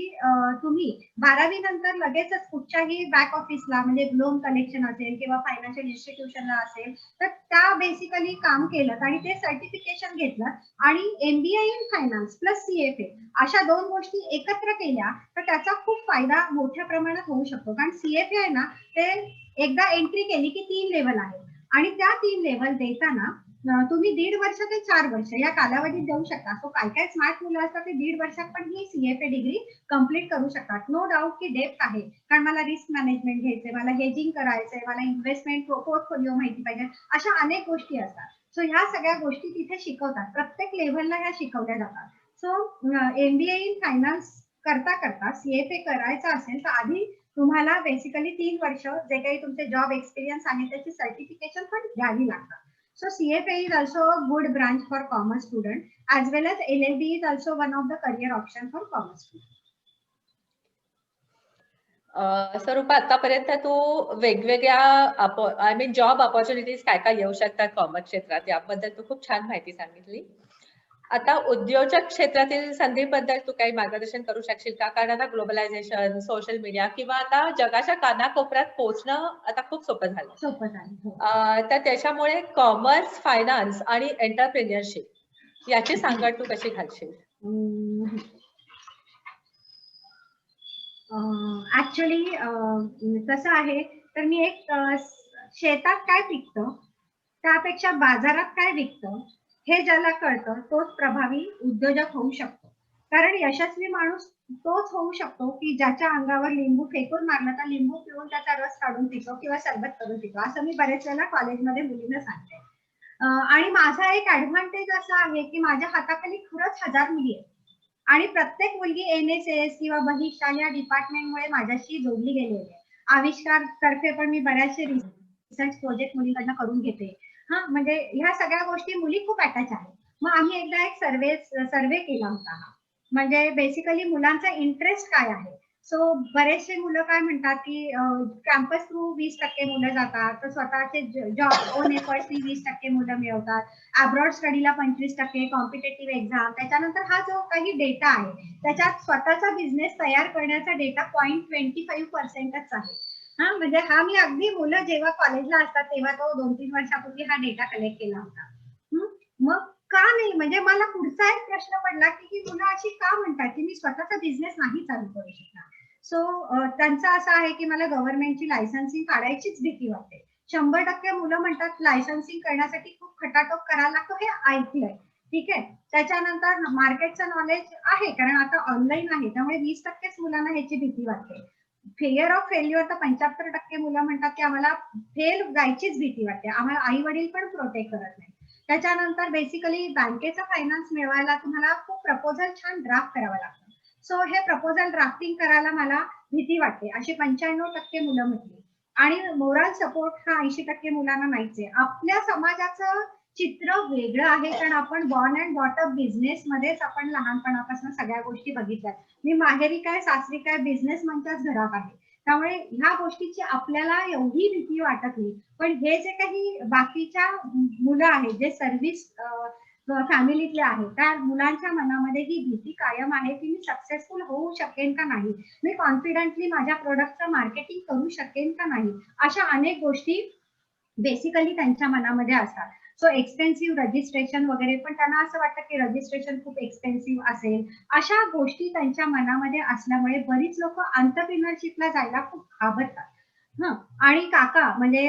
तुम्ही 12वी नंतर लगेचच कुठच्याही बॅक ऑफिसला म्हणजे लोन कलेक्शन असेल किंवा फायनान्शियल इन्स्टिट्यूशनला असेल तर त्या बेसिकली काम केलं आणि ते सर्टिफिकेशन घेतलं आणि MBA in finance plus CFA अशा 2 गोष्टी एकत्र केल्या तर त्याचा खूप फायदा मोठ्या प्रमाणात होऊ शकतो. कारण CFA आहे ना, ते एकदा एंट्री केली की 3 लेवल आहे आणि त्या 3 लेवल देताना तुम्ही 1.5 वर्ष ते 4 वर्ष या कालावधीत देऊ शकता. सो काय काय स्मार्ट मुलं असतात ते 1.5 वर्षात पण ही CFA डिग्री कम्प्लीट करू शकतात. नो डाऊट की डेप्थ आहे, कारण मला रिस्क मॅनेजमेंट घ्यायचंय, मला हेजिंग करायचंय, मला इन्व्हेस्टमेंट पोर्टफोलिओ माहिती पाहिजे, अशा अनेक गोष्टी असतात. सो ह्या सगळ्या गोष्टी तिथे शिकवतात, प्रत्येक लेव्हलला ह्या शिकवल्या जातात. सो MBA इन फायनान्स करता करता CFA करायचा असेल तर आधी तुम्हाला बेसिकली 3 वर्ष जे काही तुमचे जॉब एक्सपिरियन्स आहे त्याची सर्टिफिकेशन पण घ्यावी लागतात. So CFA is also a good branch for commerce student, as well as LLB is also one of the career option for commerce student. स्वरूपा, आतापर्यंत तू वेगवेगळ्या जॉब ऑपॉर्च्युनिटीज काय काय येऊ शकतात कॉमर्स क्षेत्रात, याबद्दल तू खूप छान माहिती सांगितली. आता उद्योजक क्षेत्रातील संधीबद्दल तू काही मार्गदर्शन करू शकशील का? कारण आता ग्लोबलायझेशन, सोशल मीडिया किंवा आता जगाच्या कानाकोपऱ्यात पोहोचणं आता खूप सोपं झालं. सोपं झालं. हो. तर त्याच्यामुळे कॉमर्स, फायनान्स आणि एंटरप्रेन्युअरशिप याची सांगड तू कशी घालशील? ऍक्च्युली कसं आहे, तर मी एक शेतात काय पिकतं त्यापेक्षा बाजारात काय विकतं हे ज्याला कळतं तोच प्रभावी उद्योजक होऊ शकतो. कारण यशस्वी माणूस तोच होऊ शकतो की ज्याच्या अंगावर लिंबू फेकून मारलं तर लिंबू पिऊन त्याचा रस काढून पितो किंवा सरबत करून पितो, असं मी बरेच वेळेला कॉलेजमध्ये मुलींना सांगते. आणि माझा एक ऍडव्हान्टेज असा आहे की माझ्या हाताखाली खरंच 1000 मुली आहेत आणि प्रत्येक मुलगी NSS किंवा बहिष्ठा या डिपार्टमेंटमुळे माझ्याशी जोडली गेलेली आहे. आविष्कार तर्फे पण मी बऱ्याचशे रिसर्च प्रोजेक्ट मुलींकडनं करून घेते. म्हणजे ह्या सगळ्या गोष्टी मुली खूप अटॅच आहेत. मग आम्ही एकदा एक सर्वे केला होता. म्हणजे बेसिकली मुलांचा इंटरेस्ट काय आहे. सो बरेचसे मुलं काय म्हणतात की कॅम्पस थ्रू 20% मुलं जातात, तर स्वतःचे जॉब ओन एफर्ट्सनी 20% मुलं मिळवतात, अब्रॉड स्टडीला 25%, कॉम्पिटेटिव्ह एक्झाम. त्याच्यानंतर हा जो काही डेटा आहे त्याच्यात स्वतःचा बिझनेस तयार करण्याचा डेटा 0.25%च आहे. म्हणजे हा मी अगदी मुलं जेव्हा कॉलेजला असतात तेव्हा तो 2-3 वर्षापूर्वी हा डेटा कलेक्ट केला होता. मग का नाही, म्हणजे मला पुढचा एक प्रश्न पडला की ही मुलं अशी का म्हणतात की मी स्वतःचा बिझनेस नाही चालू करू शकणार. सो त्यांचं असं आहे की मला गव्हर्नमेंटची लायसन्सिंग काढायचीच भीती वाटते. 100% मुलं म्हणतात लायसन्सिंग करण्यासाठी खूप खटाटोप करायला लागतो, हे ऐकलंय. ठीक आहे. त्याच्यानंतर मार्केटचं नॉलेज आहे कारण आता ऑनलाईन आहे, त्यामुळे 20%च मुलांना ह्याची भीती वाटते. फिअर ऑफ फेल्युअर तर 75% मुलं म्हणतात की आम्हाला फेल जायचीच भीती वाटते, आम्हाला आई वडील पण प्रोटेक्ट करत नाही. त्याच्यानंतर बेसिकली बँकेचा फायनान्स मिळवायला तुम्हाला खूप प्रपोजल छान ड्राफ्ट करावं लागतं. सो हे प्रपोजल ड्राफ्टिंग करायला मला भीती वाटते, अशी 95% मुलं म्हटली. आणि मोरल सपोर्ट हा 80% मुलांना नाहीच आहे. आपल्या समाजाचं चित्र वेगळं आहे कारण आपण born and bought up business मध्येच आपण लहानपणापासून सगळ्या गोष्टी बघितल्यात. मी माहेरी काय सासरी काय बिझनेसमनच्याच घरात आहे, त्यामुळे ह्या गोष्टीची आपल्याला एवढी भीती वाटत नाही. पण हे जे काही बाकीच्या मुलं आहेत जे सर्व्हिस फॅमिलीतले आहेत त्या मुलांच्या मनामध्ये ही भीती कायम आहे की मी सक्सेसफुल होऊ शकेन का नाही, मी कॉन्फिडेंटली माझ्या प्रोडक्टचं मार्केटिंग करू शकेन का नाही, अशा अनेक गोष्टी बेसिकली त्यांच्या मनामध्ये असतात. सो एक्सपेन्सिव्ह रजिस्ट्रेशन वगैरे, पण त्यांना असं वाटतं की रजिस्ट्रेशन खूप एक्सपेन्सिव्ह असेल. अशा गोष्टी त्यांच्या मनामध्ये असल्यामुळे बरीच लोक एंटरप्रेन्योरशिपला जायला खूप घाबरतात. आणि काका म्हणजे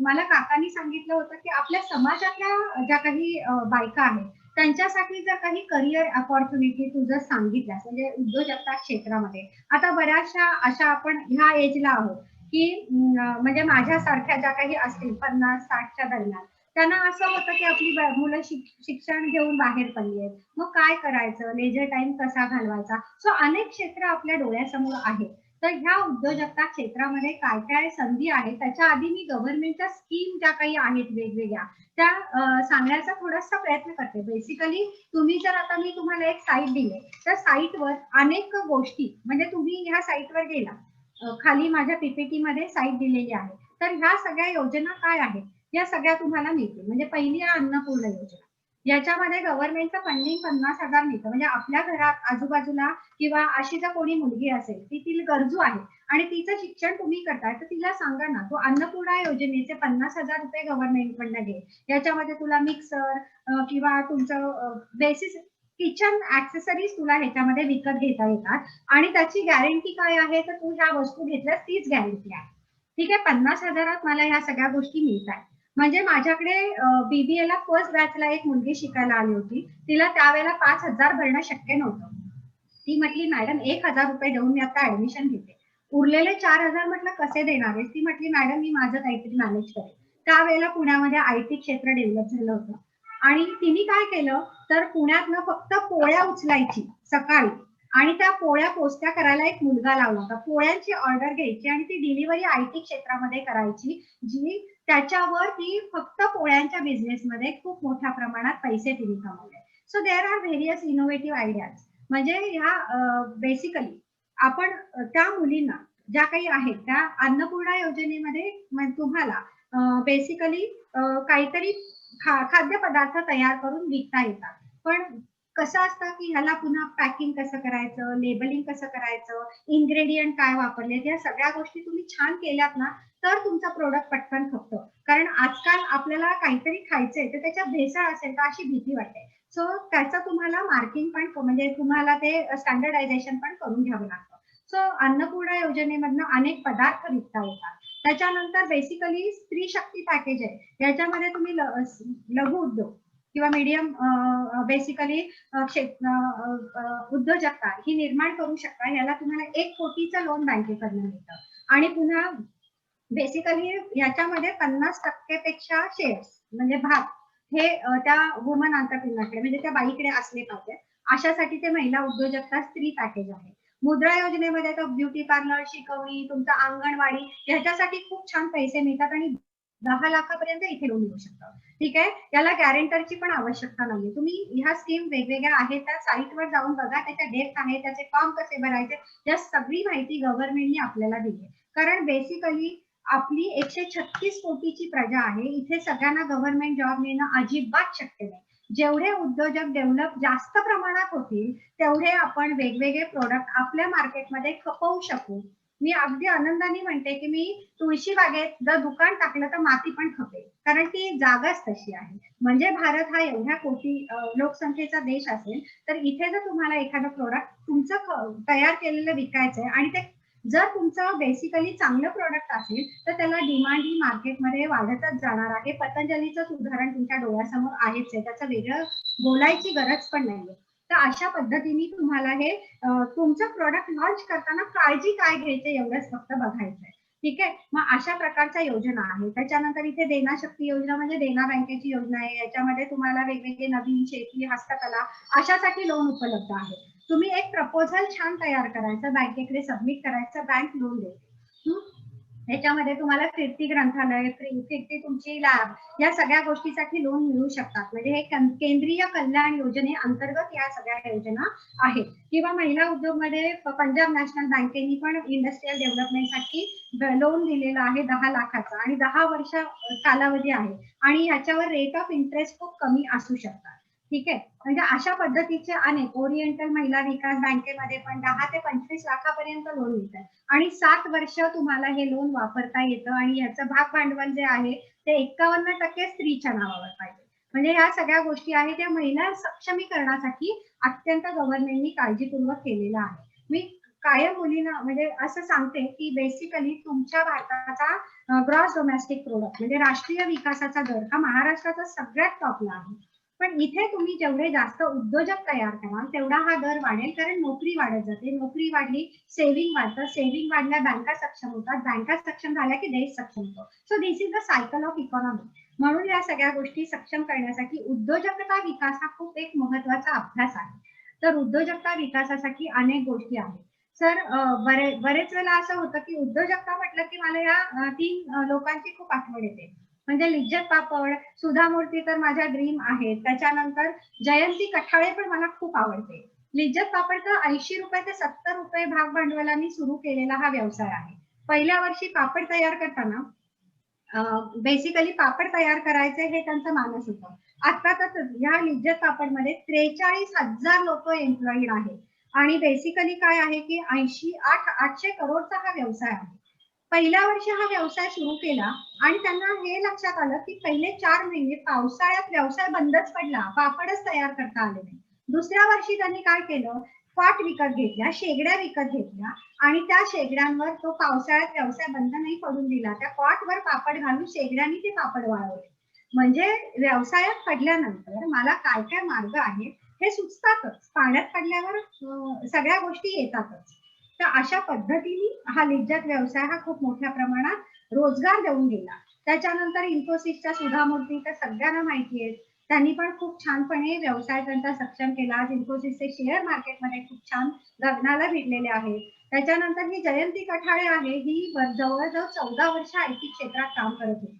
मला काकांनी सांगितलं होतं की आपल्या समाजातल्या ज्या काही बायका आहेत त्यांच्यासाठी जर काही करिअर अपॉर्च्युनिटी तू जर सांगितल्यास म्हणजे उद्योजकता क्षेत्रामध्ये, आता बऱ्याचशा अशा आपण ह्या एजला आहोत की म्हणजे माझ्यासारख्या ज्या काही असतील 50-60च्या दरम्यान, त्यांना असं होतं की आपली मुलं शिक्षण घेऊन बाहेर पडली आहेत, मग काय करायचं, लेजर टाइम कसा घालवायचा. सो अनेक क्षेत्र आपल्या डोळ्यासमोर आहेत. तर ह्या उद्योजकता क्षेत्रामध्ये काय काय संधी आहेत त्याच्या आधी मी गव्हर्नमेंटच्या स्कीम ज्या काही आहेत वेगवेगळ्या त्या सांगण्याचा थोडासा प्रयत्न करते. बेसिकली तुम्ही जर आता मी तुम्हाला एक साईट दिली त्या साईटवर अनेक गोष्टी, म्हणजे तुम्ही ह्या साईटवर गेला, खाली माझ्या PPT मध्ये साईट दिलेली आहे, तर ह्या सगळ्या योजना काय आहेत या सगळ्या तुम्हाला मिळतील. म्हणजे पहिली आहे अन्नपूर्णा योजना, याच्यामध्ये गव्हर्नमेंटचं फंडिंग 50,000 मिळतं. म्हणजे आपल्या घरात आजूबाजूला किंवा अशी जर कोणी मुलगी असेल ती गरजू आहे आणि तिचं शिक्षण तुम्ही करताय, तर तिला सांगा ना तो अन्नपूर्णा योजनेचे 50,000 रुपये गव्हर्नमेंटकडनं घे. याच्यामध्ये तुला मिक्सर किंवा तुमचं बेसिस किचन ऍक्सेसरीज तुला ह्याच्यामध्ये विकत घेता येतात आणि त्याची गॅरंटी काय आहे, तर तू ह्या वस्तू घेतल्यास तीच गॅरंटी आहे. ठीक आहे. 50,000 मला ह्या सगळ्या गोष्टी मिळतात. म्हणजे माझ्याकडे BBA ला फर्स्ट बॅचला एक मुलगी शिकायला आली होती, तिला त्यावेळेला 5,000 भरणं शक्य नव्हतं. ती म्हटली मॅडम 1,000 रुपये देऊन मी आता ऍडमिशन घेते, उरलेले 4,000 म्हटलं कसे देणार आहे. ती म्हटली मॅडम मी माझं काहीतरी मॅनेज करेन. त्यावेळेला पुण्यामध्ये IT क्षेत्र डेव्हलप झालं होतं आणि तिने काय केलं तर पुण्यातनं फक्त पोळ्या उचलायची सकाळी आणि त्या पोळ्या पोचत्या करायला एक मुलगा लावला होता. पोळ्यांची ऑर्डर घ्यायची आणि ती डिलिव्हरी IT क्षेत्रामध्ये करायची, जी त्याच्यावर ती फक्त पोळ्यांच्या बिझनेसमध्ये खूप मोठ्या प्रमाणात पैसे तिने कमवले. So there are various innovative ideas. म्हणजे ह्या बेसिकली आपण त्या मुलींना ज्या काही आहेत त्या अन्नपूर्णा योजनेमध्ये तुम्हाला बेसिकली काहीतरी खाद्यपदार्थ तयार करून विकता येतात. पण कसं असतं की ह्याला पुन्हा पॅकिंग कसं करायचं, लेबलिंग कसं करायचं, इन्ग्रेडियंट काय वापरले, या सगळ्या गोष्टी तुम्ही छान केल्यात ना तर तुमचा प्रोडक्ट पटकन खपतो. कारण आजकाल आपल्याला काहीतरी खायचंय तर त्याच्यात भेसळ असेल का अशी भीती वाटते. सो त्याचं तुम्हाला मार्किंग पण म्हणजे तुम्हाला ते स्टँडर्डायझेशन पण करून घ्यावं लागतं. सो अन्नपूर्णा योजनेमधनं अनेक पदार्थ विकता येतात. त्याच्यानंतर बेसिकली स्त्री शक्ती पॅकेज आहे, याच्यामध्ये तुम्ही लघु उद्योग किंवा मीडियम बेसिकली उद्योजकता ही निर्माण करू शकता. याला तुम्हाला 1 कोटीचं लोन बँकेकडून मिळतं. आणि पुन्हा बेसिकली याच्यामध्ये 50% पेक्षा शेअर्स म्हणजे भाग हे त्या वुमन एंटरप्रेन्योरकडे म्हणजे त्या बाईकडे असले पाहिजे. अशासाठी ते महिला उद्योजकता स्त्री पॅकेज आहे. मुद्रा योजनेमध्ये तर ब्युटी पार्लर, शिकवणी, तुमचा अंगणवाडी ह्याच्यासाठी खूप छान पैसे मिळतात आणि 10 लाखापर्यंत इथे लोन मिळू शकतं. ठीक आहे. याला गॅरेंटरची पण आवश्यकता नाहीये. तुम्ही ह्या स्कीम वेगवेगळ्या आहेत त्या साईटवर जाऊन बघा, त्याच्या डेट आहे, त्याचे फॉर्म कसे भरायचे, या सगळी माहिती गव्हर्नमेंटने आपल्याला दिली. कारण बेसिकली आपली 136 कोटीची प्रजा आहे. इथे सगळ्यांना गव्हर्नमेंट जॉब मिळणं अजिबात शक्य नाही. जेवढे उद्योजक डेव्हलप जास्त प्रमाणात होतील तेवढे आपण वेगवेगळे प्रोडक्ट आपल्या मार्केटमध्ये खपवू शकू. मी अगदी आनंदाने म्हणते की मी तुळशी बागेत जर दुकान टाकलं तर माती पण खपेल, कारण ती जागाच तशी आहे. म्हणजे भारत हा एवढ्या कोटी लोकसंख्येचा देश असेल तर इथे जर तुम्हाला एखादं प्रोडक्ट तुमचं तयार केलेलं विकायचंय आणि ते जर तुमचं बेसिकली चांगलं प्रोडक्ट असेल तर त्याला डिमांड ही मार्केटमध्ये वाढतच जाणार आहे. पतंजलीचं उदाहरण तुमच्या डोळ्यासमोर आहेच आहे, त्याचं वेगळं बोलायची गरज पण नाहीये. तर अशा पद्धतीने तुम्हाला हे तुमचं प्रोडक्ट लॉन्च करताना काळजी काय घ्यायची एवढंच फक्त बघायचंय. ठीक आहे. मग अशा प्रकारच्या योजना आहेत. त्याच्यानंतर इथे देना शक्ती योजना म्हणजे देना बँकेची योजना आहे. याच्यामध्ये तुम्हाला वेगवेगळे नवीन शेती, हस्तकला अशासाठी लोन उपलब्ध आहे. तुम्ही एक प्रपोजल छान तयार करायचं, बँकेकडे सबमिट करायचं, बँक लोन देते. याच्यामध्ये तुम्हाला कीर्ती ग्रंथालय, कीर्ती तुमची लॅब या सगळ्या गोष्टीसाठी लोन मिळू शकतात. म्हणजे हे केंद्रीय कल्याण योजनेअंतर्गत या सगळ्या योजना आहेत. किंवा महिला उद्योग मध्ये पंजाब नॅशनल बँकेने पण इंडस्ट्रियल डेव्हलपमेंटसाठी लोन दिलेलं आहे 10 लाखाचा आणि 10 वर्ष कालावधी आहे आणि याच्यावर रेट ऑफ इंटरेस्ट खूप कमी असू शकतात. ठीक आहे. म्हणजे अशा पद्धतीचे अनेक ओरिएंटल महिला विकास बँकेमध्ये पण 10 ते 25 लाखापर्यंत लोन मिळतात आणि 7 वर्ष तुम्हाला हे लोन वापरता येतं आणि याचं भाग भांडवल जे आहे ते 51% स्त्रीच्या नावावर पाहिजे. म्हणजे ह्या सगळ्या गोष्टी आहेत त्या महिला सक्षमीकरणासाठी अत्यंत गव्हर्नमेंटनी काळजीपूर्वक केलेलं आहे. मी कायम मुलींना म्हणजे असं सांगते की बेसिकली तुमच्या भारताचा ग्रॉस डोमेस्टिक प्रोडक्ट म्हणजे राष्ट्रीय विकासाचा दर हा महाराष्ट्राचा सगळ्यात टॉपला आहे. पण इथे तुम्ही जेवढे जास्त उद्योजक तयार कराल तेवढा हा दर वाढेल, कारण नोकरी वाढत जाते. नोकरी वाढली, सेव्हिंग वाढतं, सेव्हिंग वाढल्या बँका सक्षम होतात, बँका सक्षम झाल्या की देश सक्षम होतो. So this is the cycle of economy. म्हणून या सगळ्या गोष्टी सक्षम करण्यासाठी उद्योजकता विकास हा खूप एक महत्वाचा अभ्यास आहे. तर उद्योजकता विकासासाठी अनेक गोष्टी आहेत. सर बरेच वेळेला असं होतं की उद्योजकता म्हटलं की मला या 3 लोकांची खूप आठवण येते. म्हणजे लिज्जत पापड, सुधा मूर्ती तर माझ्या ड्रीम आहे. त्याच्यानंतर जयंती कठाळे पण मला खूप आवडते. लिज्जत पापड तर 80 रुपये ते 70 रुपये भाग भांडवलाने सुरू केलेला हा व्यवसाय आहे. पहिल्या वर्षी पापड तयार करताना बेसिकली पापड तयार करायचे हे त्यांचं मानस होतं. आता तर ह्या लिज्जत पापडमध्ये 43,000 लोक एम्प्लॉईड आहेत आणि बेसिकली काय आहे की 800 करोडचा हा व्यवसाय आहे. पहिल्या वर्षी हा व्यवसाय सुरू केला आणि त्यांना हे लक्षात आलं की पहिले 4 महिने पावसाळ्यात व्यवसाय बंदच पडला, पापडच तयार करता आले नाही. दुसऱ्या वर्षी त्यांनी काय केलं, पाट विकत घेतल्या, शेगड्या विकत घेतल्या आणि त्या शेगड्यांवर तो पावसाळ्यात व्यवसाय बंद नाही पडून दिला. त्या पॉटवर पापड घालून शेगड्यांनी ते पापड वाळवले. म्हणजे व्यवसायात पडल्यानंतर मला काय काय मार्ग आहेत हे सुचतातच. पाण्यात पडल्यावर सगळ्या गोष्टी येतातच. तर अशा पद्धतीने हा लिज्जत व्यवसाय हा खूप मोठ्या प्रमाणात रोजगार देऊन गेला. त्याच्यानंतर इन्फोसिसच्या सुधा मूर्ती तर सगळ्यांना माहिती आहे, त्यांनी पण खूप छानपणे व्यवसाय त्यांचा सक्षम केला. आज इन्फोसिसचे शेअर मार्केटमध्ये खूप छान गगनाला भिडलेले आहेत. त्याच्यानंतर ही जयंती कठाळे आहे, ही जवळजवळ 14 वर्ष आयटी क्षेत्रात काम करत होती.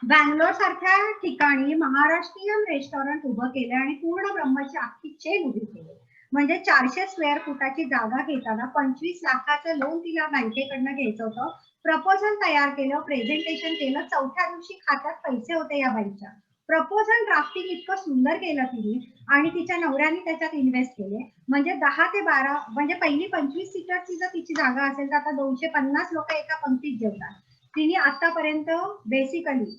बँगलोर सारख्या ठिकाणी महाराष्ट्रीयन रेस्टॉरंट उभं केलं आणि पूर्ण ब्रह्मची अख्खी चेन उभी केली. म्हणजे 400 स्क्वेअर फुटाची जागा घेताना 25 लाखाचं लोन तिला बँकेकडनं घ्यायचं होतं. प्रपोजल तयार केलं, प्रेझेंटेशन केलं, चौथ्या दिवशी खात्यात पैसे होते या बाईच्या. प्रपोजल ड्राफ्टिंग इतकं सुंदर केलं तिने आणि तिच्या नवऱ्याने त्याच्यात इन्व्हेस्ट केले. म्हणजे 10 ते 12 म्हणजे पहिली 25 सीटरची जर तिची जागा असेल तर आता 250 लोक एका पंक्तीत जेवतात. तिने आतापर्यंत बेसिकली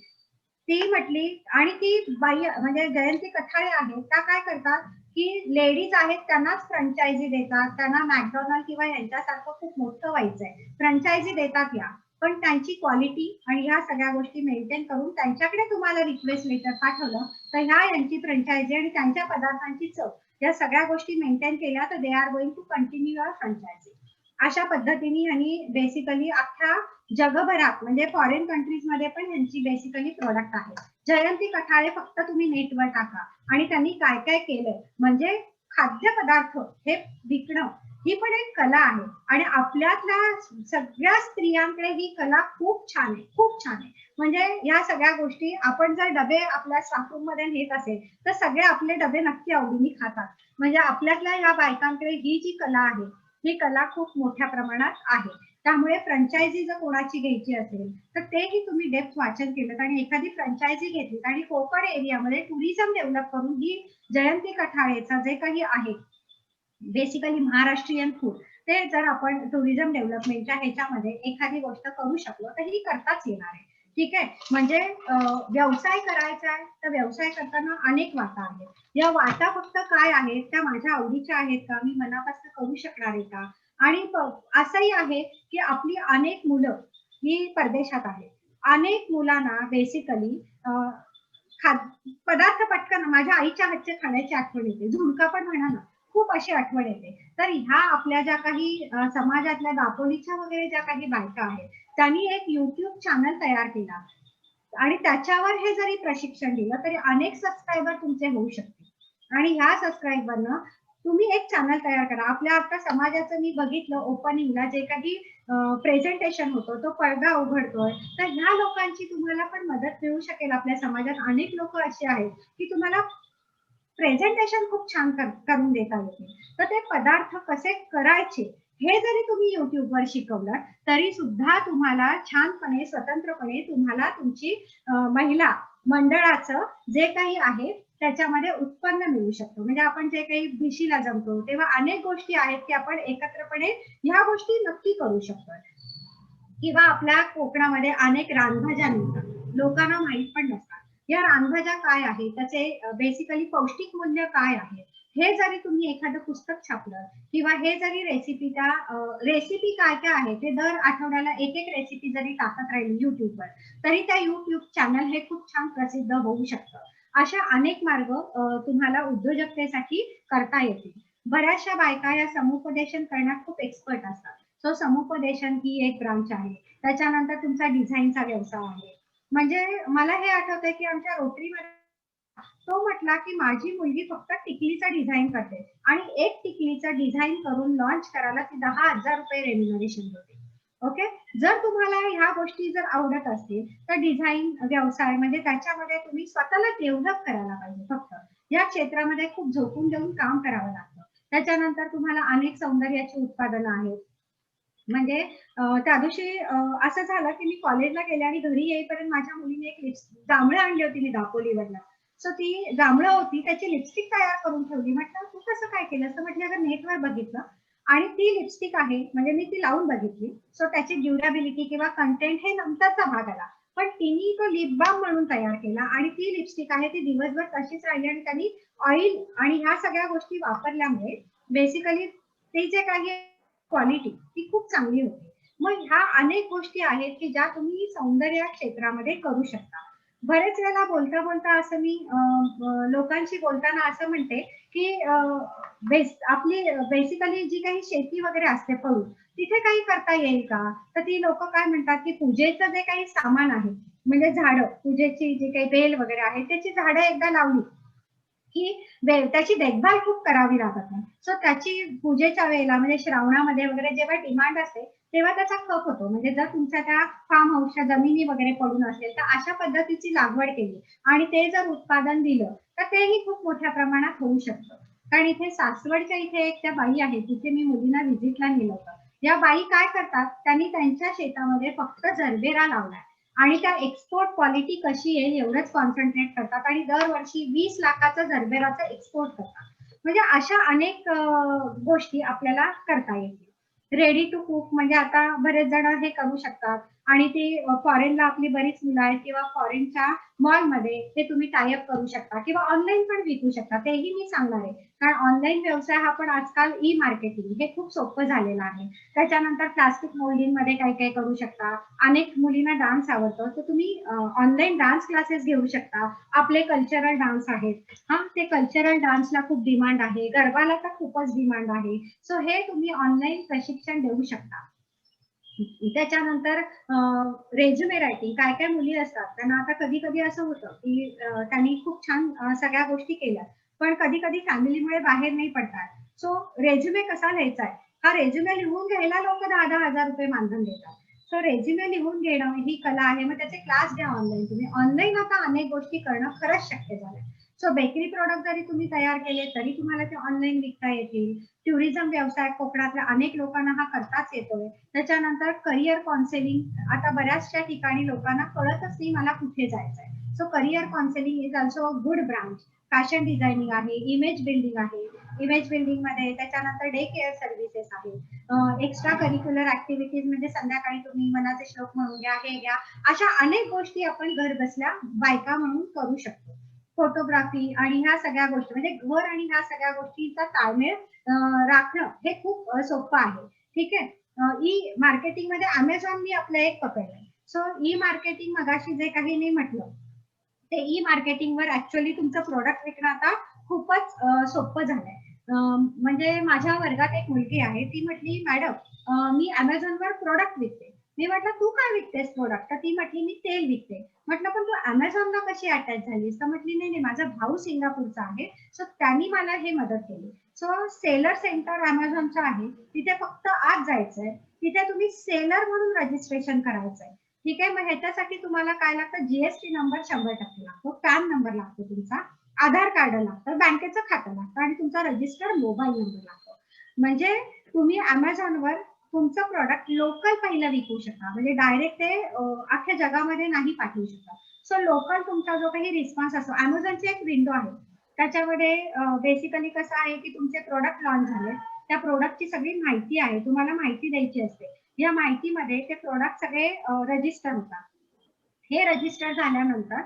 ती म्हटली आणि ती बाई म्हणजे जयंती कठाळे आहेत त्या काय करतात की लेडीज आहेत त्यांनाच फ्रँचायझी देतात, त्यांना मॅकडॉनल्ड किंवा यांच्यासारखं खूप मोठं व्हायचंय, फ्रँचायझी देतात या, पण त्यांची क्वालिटी आणि ह्या सगळ्या गोष्टी मेंटेन करून त्यांच्याकडे तुम्हाला रिक्वेस्ट लेटर पाठवलं तर ह्या यांची फ्रँचायझी आणि त्यांच्या पदार्थांची चव या सगळ्या गोष्टी मेंटेन केल्या तर they are going to continue your franchise. अशा पद्धतीने आणि बेसिकली अख्ख्या जगभरात म्हणजे फॉरेन कंट्रीज मध्ये पण यांची बेसिकली प्रोडक्ट आहे. जयंती कठाळे फक्त तुम्ही नेटवर टाका आणि त्यांनी काय काय केलंय म्हणजे खाद्यपदार्थ हे विकणं ही पण एक कला आहे आणि आपल्यातल्या सगळ्या स्त्रियांकडे ही कला खूप छान आहे, खूप छान आहे. म्हणजे या सगळ्या गोष्टी आपण जर डबे आपल्या स्टाफरूम मध्ये नेत असेल तर सगळे आपले डबे नक्की आवडीने खातात. म्हणजे आपल्यातल्या या बायकांकडे ही जी कला आहे ही कला खूप मोठ्या प्रमाणात आहे. त्यामुळे फ्रँचायझी जर कोणाची घ्यायची असेल तर तेही तुम्ही डेप्थ वाचन केलं आणि एखादी फ्रँचायझी घेतली आणि कोकण एरियामध्ये टुरिझम डेव्हलप करून ही जयंती कठाळेचा जे काही आहे बेसिकली महाराष्ट्रीयन फूड ते जर आपण टुरिझम डेव्हलपमेंटच्या ह्याच्यामध्ये एखादी गोष्ट करू शकलो तर ही करताच येणार आहे. ठीक आहे. म्हणजे व्यवसाय करायचा आहे तर व्यवसाय करताना अनेक वाटा आहेत. या वाटा फक्त काय आहेत त्या माझ्या आवडीच्या आहेत का, मी मनापासून करू शकणार आहे का. आणि असंही आहे की आपली अनेक मुलं ही परदेशात आहेत. अनेक मुलांना बेसिकली पदार्थ पटकन माझ्या आईच्या हातच्या खाण्याची आठवण येते, झुणका पण म्हणा ना, खूप अशी आठवण येते. तर ह्या आपल्या ज्या काही समाजातल्या दापोलीच्या वगैरे ज्या काही बायका आहेत त्यांनी एक युट्यूब चॅनल तयार केला आणि त्याच्यावर हे जरी प्रशिक्षण दिलं तरी अनेक सबस्क्रायबर तुमचे होऊ शकतील. आणि ह्या सबस्क्रायबरनं तुम्ही एक चॅनल तयार करा. आपल्या आता समाजाचं मी बघितलं ओपनिंगला जे काही प्रेझेंटेशन होतो तो पडदा उघडतोय तर ह्या लोकांची तुम्हाला पण मदत मिळू शकेल. आपल्या समाजात अनेक लोक असे आहेत की तुम्हाला प्रेझेंटेशन खूप छान करून देता येते. तर ते पदार्थ कसे करायचे हे जरी तुम्ही युट्यूबवर शिकवलं तरी सुद्धा तुम्हाला छानपणे स्वतंत्रपणे तुम्हाला तुमची महिला मंडळाचं जे काही आहे त्याच्यामध्ये उत्पन्न मिळू शकतो. म्हणजे आपण जे काही भिशीला जमतो तेव्हा अनेक गोष्टी आहेत की आपण एकत्रपणे ह्या गोष्टी नक्की करू शकतो. किंवा आपल्या कोकणामध्ये अनेक रानभाज्या मिळतात, लोकांना माहित पण नसतात. या रानभाज्या काय आहे, त्याचे बेसिकली पौष्टिक मूल्य काय आहे हे जरी तुम्ही एखादं पुस्तक छापलं किंवा हे जरी रेसिपी काय काय आहे ते दर आठवड्याला एक एक रेसिपी जरी टाकत राहिली युट्यूबवर तरी त्या युट्यूब चॅनल हे खूप छान प्रसिद्ध होऊ शकतं. अशा अनेक मार्ग तुम्हाला उद्योजकतेसाठी करता येतील. बऱ्याचशा बायका या समुपदेशन करण्यात खूप एक्सपर्ट असतात. सो समुपदेशन ही एक ब्रांच आहे. त्याच्यानंतर तुमचा डिझाईनचा व्यवसाय आहे. म्हणजे मला हे आठवतंय की आमच्या रोटरीमध्ये तो म्हटला की माझी मुलगी फक्त टिकलीचा डिझाईन करते आणि एक टिकलीचा डिझाईन करून लॉन्च करायला ती 10,000 रुपये रेम्युनरेशन होते. ओके. जर तुम्हाला ह्या गोष्टी जर आवडत असतील तर डिझाईन व्यवसाय म्हणजे त्याच्यामध्ये तुम्ही स्वतःला डेव्हलप करायला पाहिजे. फक्त या क्षेत्रामध्ये खूप झोकून देऊन काम करावं लागतं. त्याच्यानंतर तुम्हाला अनेक सौंदर्याची उत्पादनं आहेत. म्हणजे त्या दिवशी असं झालं की मी कॉलेजला गेले आणि घरी येईपर्यंत माझ्या मुलीने एक जांभळं आणली होती मी दापोलीवरनं. सो ती जांभळं होती त्याची लिपस्टिक तयार करून ठेवली. म्हटलं तू कसं काय केलं असं. म्हटलं अगर नेटवर बघितलं आणि ती लिपस्टिक आहे म्हणजे मी ती लावून बघितली. सो त्याची ड्युरेबिलिटी किंवा कंटेंट हे नंतरचा भाग आला, पण तिने तो लिप बाम म्हणून तयार केला आणि ती लिपस्टिक आहे ती दिवसभर तशीच राहिली आणि त्यांनी ऑइल आणि ह्या सगळ्या गोष्टी वापरल्यामुळे बेसिकली ते जे काही क्वालिटी ती खूप चांगली होती. मग ह्या अनेक गोष्टी आहेत की ज्या तुम्ही सौंदर्य क्षेत्रामध्ये करू शकता. बरेच वेळेला बोलता बोलता असं मी लोकांशी बोलताना असं म्हणते की आपली बेसिकली जी काही शेती वगैरे असते पळू तिथे काही करता येईल का. तर ती लोक काय म्हणतात की पूजेचं जे काही सामान आहे म्हणजे झाडं पूजेची जी काही बेल वगैरे आहे त्याची झाडं एकदा लावली की त्याची देखभाल खूप करावी लागत नाही. सो त्याची पूजेच्या वेळेला म्हणजे श्रावणामध्ये वगैरे जेव्हा डिमांड असते तेव्हा त्याचा खप होतो. म्हणजे जर तुमच्या त्या फार्म हाऊसच्या जमिनी वगैरे पडून असेल तर अशा पद्धतीची लागवड केली आणि ते जर उत्पादन दिलं तर तेही खूप मोठ्या प्रमाणात होऊ शकतं. कारण इथे सासवडच्या इथे एक त्या बाई आहे, तिथे मी मुलींना व्हिजिटला नेलं होतं. या बाई काय करतात, त्यांनी त्यांच्या शेतामध्ये फक्त जरबेरा लावलाय आणि त्या एक्सपोर्ट क्वालिटी कशी येईल एवढंच कॉन्सन्ट्रेट करतात आणि दरवर्षी 20 लाखाचा जरबेराचा एक्सपोर्ट करतात. म्हणजे अशा अनेक गोष्टी आपल्याला करता येतील. रेडी टू कुक म्हणजे आता बरेच जण हे करू शकतात आणि ती फॉरेनला आपली बरीच मुलं आहेत किंवा फॉरेनच्या मॉलमध्ये हे तुम्ही टायअप करू शकता किंवा ऑनलाईन पण विकू शकता, तेही मी सांगणार आहे. कारण ऑनलाईन व्यवसाय हा पण आजकाल ई मार्केटिंग हे खूप सोपं झालेलं आहे. त्याच्यानंतर प्लास्टिक मोल्डिंग मध्ये काय काय करू शकता. अनेक मुलींना डान्स आवडतो, तर तुम्ही ऑनलाईन डान्स क्लासेस घेऊ शकता. आपले कल्चरल डान्स आहेत, ते कल्चरल डान्सला खूप डिमांड आहे, गरबाला तर खूपच डिमांड आहे. सो हे तुम्ही ऑनलाईन प्रशिक्षण देऊ शकता. त्याच्यानंतर रेझ्युमे रायटिंग, काय काय मुली असतात त्यांना आता कधी कधी असं होतं की त्यांनी खूप छान सगळ्या गोष्टी केल्या, पण कधी कधी फॅमिलीमुळे बाहेर नाही पडतात. सो रेझ्युमे कसा लिहायचा आहे, हा रेझ्युमे लिहून घ्यायला लोक 10,000 हजार रुपये मानधन देतात. सो रेझ्युमे लिहून घेणं ही कला आहे. मग त्याचे क्लास घ्या ऑनलाईन. तुम्ही ऑनलाईन आता अनेक गोष्टी करणं खरंच शक्य झालंय. सो बेकरी प्रोडक्ट जरी तुम्ही तयार केले तरी तुम्हाला ते ऑनलाईन विकता येतील. टुरिझम व्यवसाय कोकणातल्या अनेक लोकांना हा करताच येतोय. त्याच्यानंतर करिअर काउन्सिलिंग, आता बऱ्याचशा ठिकाणी लोकांना कळतच नाही मला कुठे जायचंय. So career counselling is also a good branch. Fashion designing आहे, इमेज बिल्डिंग आहे, इमेज बिल्डिंग मध्ये त्याच्यानंतर डे केअर सर्व्हिसेस आहे, एक्स्ट्रा करिक्युलर ऍक्टिव्हिटीज म्हणजे संध्याकाळी तुम्ही मनाचे श्लोक म्हणून घ्या, हे घ्या, अशा अनेक गोष्टी आपण घर बसल्या बायका म्हणून करू शकतो. फोटोग्राफी आणि ह्या सगळ्या गोष्टी म्हणजे घर आणि ह्या सगळ्या गोष्टींचा ताळमेळ राखणं हे खूप सोपं आहे. ठीक आहे. ई मार्केटिंग मध्ये अमेझॉन मी आपलं एक पकडलंय. सो ई मार्केटिंग मगाशी जे काही मी म्हटलं ते ई मार्केटिंग वर ऍक्च्युअली तुमचं प्रोडक्ट विकणं आता खूपच सोपं झालंय. म्हणजे माझ्या वर्गात एक मुलगी आहे, ती म्हटली मॅडम मी अमेझॉनवर प्रोडक्ट विकते. मी म्हटलं तू काय विकतेस प्रोडक्ट, तर ती म्हटली मी तेल विकते. म्हटलं पण तू अमेझॉनला कशी अटॅच झालीस, तर म्हटली नाही नाही माझा भाऊ सिंगापूरचा आहे, सो त्यांनी मला हे मदत केली. सो सेलर सेंटर अमेझॉनचं आहे, तिथे फक्त आज जायचंय, तिथे तुम्ही सेलर म्हणून रजिस्ट्रेशन करायचंय. ठीक आहे. मग ह्याच्यासाठी तुम्हाला काय लागतं, जीएसटी नंबर 100% लागतो, पॅन नंबर लागतो तुमचा, आधार कार्ड लागतं, बँकेचं खातं लागतं आणि तुमचा रजिस्टर्ड मोबाईल नंबर लागतो. म्हणजे तुम्ही अमेझॉनवर तुमचं प्रोडक्ट लोकल पहिलं विकू शकता, म्हणजे डायरेक्ट ते अख्ख्या जगामध्ये नाही पाठवू शकता. सो लोकल तुमचा जो काही रिस्पॉन्स असतो, अमेझॉनची एक विंडो आहे, त्याच्यामध्ये बेसिकली कसं आहे की तुमचे प्रोडक्ट लॉन्च झाले, त्या प्रोडक्टची सगळी माहिती आहे, तुम्हाला माहिती द्यायची असते. या माहितीमध्ये ते प्रोडक्ट सगळे रजिस्टर होतात. हे रजिस्टर झाल्यानंतर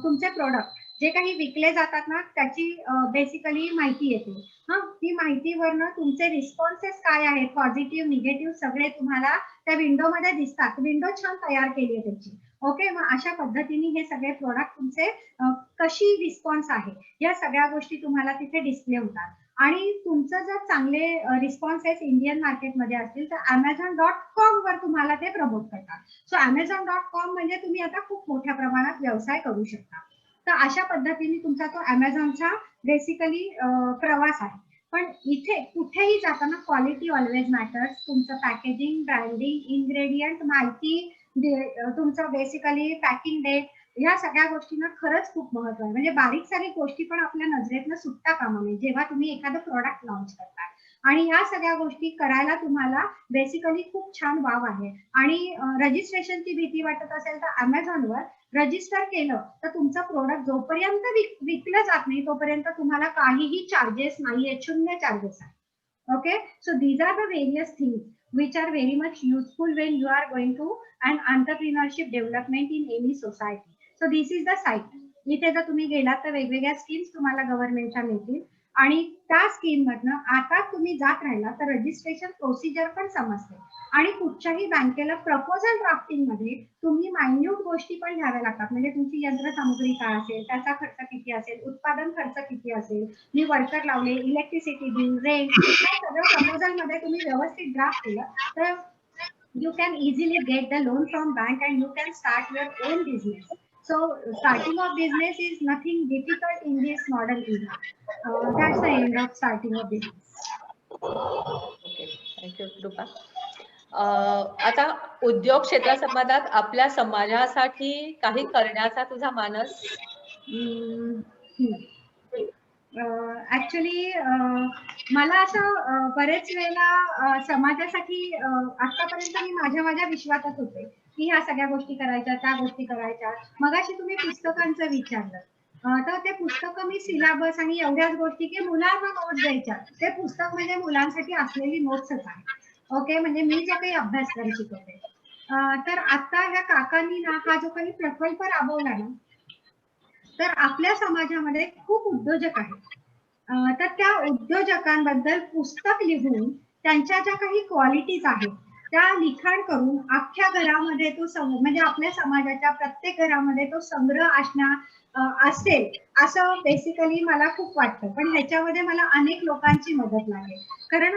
तुमचे प्रोडक्ट जे काही विकले जातात ना त्याची बेसिकली माहिती येते. ती माहितीवरनं तुमचे रिस्पॉन्सेस काय आहेत, पॉझिटिव्ह निगेटिव्ह सगळे तुम्हाला त्या विंडोमध्ये दिसतात. विंडो छान तयार केली आहे त्याची. ओके. मग अशा पद्धतीने हे सगळे प्रोडक्ट तुमचे कशी रिस्पॉन्स आहे या सगळ्या गोष्टी तुम्हाला तिथे डिस्प्ले होतात. आणि तुमचं जर चांगले रिस्पॉन्सेस इंडियन मार्केटमध्ये असतील तर Amazon.com वर तुम्हाला ते प्रमोट करतात. सो Amazon.com म्हणजे तुम्ही आता खूप मोठ्या प्रमाणात व्यवसाय करू शकता. तर अशा पद्धतीने तुमचा तो अमेझॉनचा बेसिकली प्रवास आहे. पण इथे कुठेही जाताना क्वालिटी ऑलवेज मॅटर्स. तुमचं पॅकेजिंग, ब्रँडिंग, इन्ग्रेडियंट, माहिती, तुमचं बेसिकली पॅकिंग डेट, ह्या सगळ्या गोष्टींना खरंच खूप महत्व आहे. म्हणजे बारीक सारीक गोष्टी पण आपल्या नजरेतनं सुटता कामा नये जेव्हा तुम्ही एखादं प्रोडक्ट लॉन्च करताय. आणि ह्या सगळ्या गोष्टी करायला तुम्हाला बेसिकली खूप छान वाव आहे. आणि रजिस्ट्रेशनची भीती वाटत असेल तर अमेझॉनवर रजिस्टर केलं तर तुमचं प्रोडक्ट जोपर्यंत विकलं जात नाही तोपर्यंत तुम्हाला काहीही चार्जेस नाहीये, 0 चार्जेस आहे. Okay, so these are the various things which are very much useful when you are going to an entrepreneurship development in any society. So this is the site. इथे जर तुम्ही गेलात तर वेगवेगळ्या स्कीम्स तुम्हाला गव्हर्नमेंटच्या मिळतील आणि त्या स्कीम मधनं आता तुम्ही जात राहिला तर रजिस्ट्रेशन प्रोसिजर पण समजते. आणि कुठच्याही बँकेला प्रपोजल ड्राफ्टिंग मध्ये तुम्ही मायन्यूट गोष्टी पण घ्याव्या लागतात. म्हणजे तुमची यंत्रसामुग्री काय असेल, त्याचा खर्च किती असेल, उत्पादन खर्च किती असेल, मी वर्कर लावले, इलेक्ट्रिसिटी बिल, रेंट, हे सगळं प्रपोजल मध्ये तुम्ही व्यवस्थित ड्राफ्ट केलं तर you can easily get the loan from bank and you can start your own business. So starting of business is nothing difficult in this modern era. That's the end of starting of business. Okay, thank you कृपा. आता उद्योग क्षेत्रासंबंधात आपल्या समाजासाठी काही करण्याचा तुझा मानस? ऍक्च्युली मला असं बरेच वेळेला समाजासाठी आतापर्यंत मी माझ्या विश्वासात होते की ह्या सगळ्या गोष्टी करायच्या, त्या गोष्टी करायच्या. मगाशी तुम्ही पुस्तकांचं विचारलं, तर ते पुस्तकं मी सिलेबस आणि एवढ्याच गोष्टी की मुलांना नोट्स द्यायच्या, ते पुस्तक म्हणजे मुलांसाठी असलेली नोट्सच आहे. ओके, म्हणजे मी जो काही अभ्यासक्रम शिकवते. तर आता ह्या काकांनी ना हा जो काही प्रकल्प राबवला ना, तर आपल्या समाजामध्ये खूप उद्योजक आहेत. तर त्या उद्योजकांबद्दल पुस्तक लिहून त्यांच्या ज्या काही क्वालिटीज आहेत त्या लिखाण करून अख्ख्या घरामध्ये तो म्हणजे आपल्या समाजाच्या प्रत्येक घरामध्ये तो संग्रह असेल असं बेसिकली मला खूप वाटतं. पण ह्याच्यामध्ये मला अनेक लोकांची मदत लागेल, कारण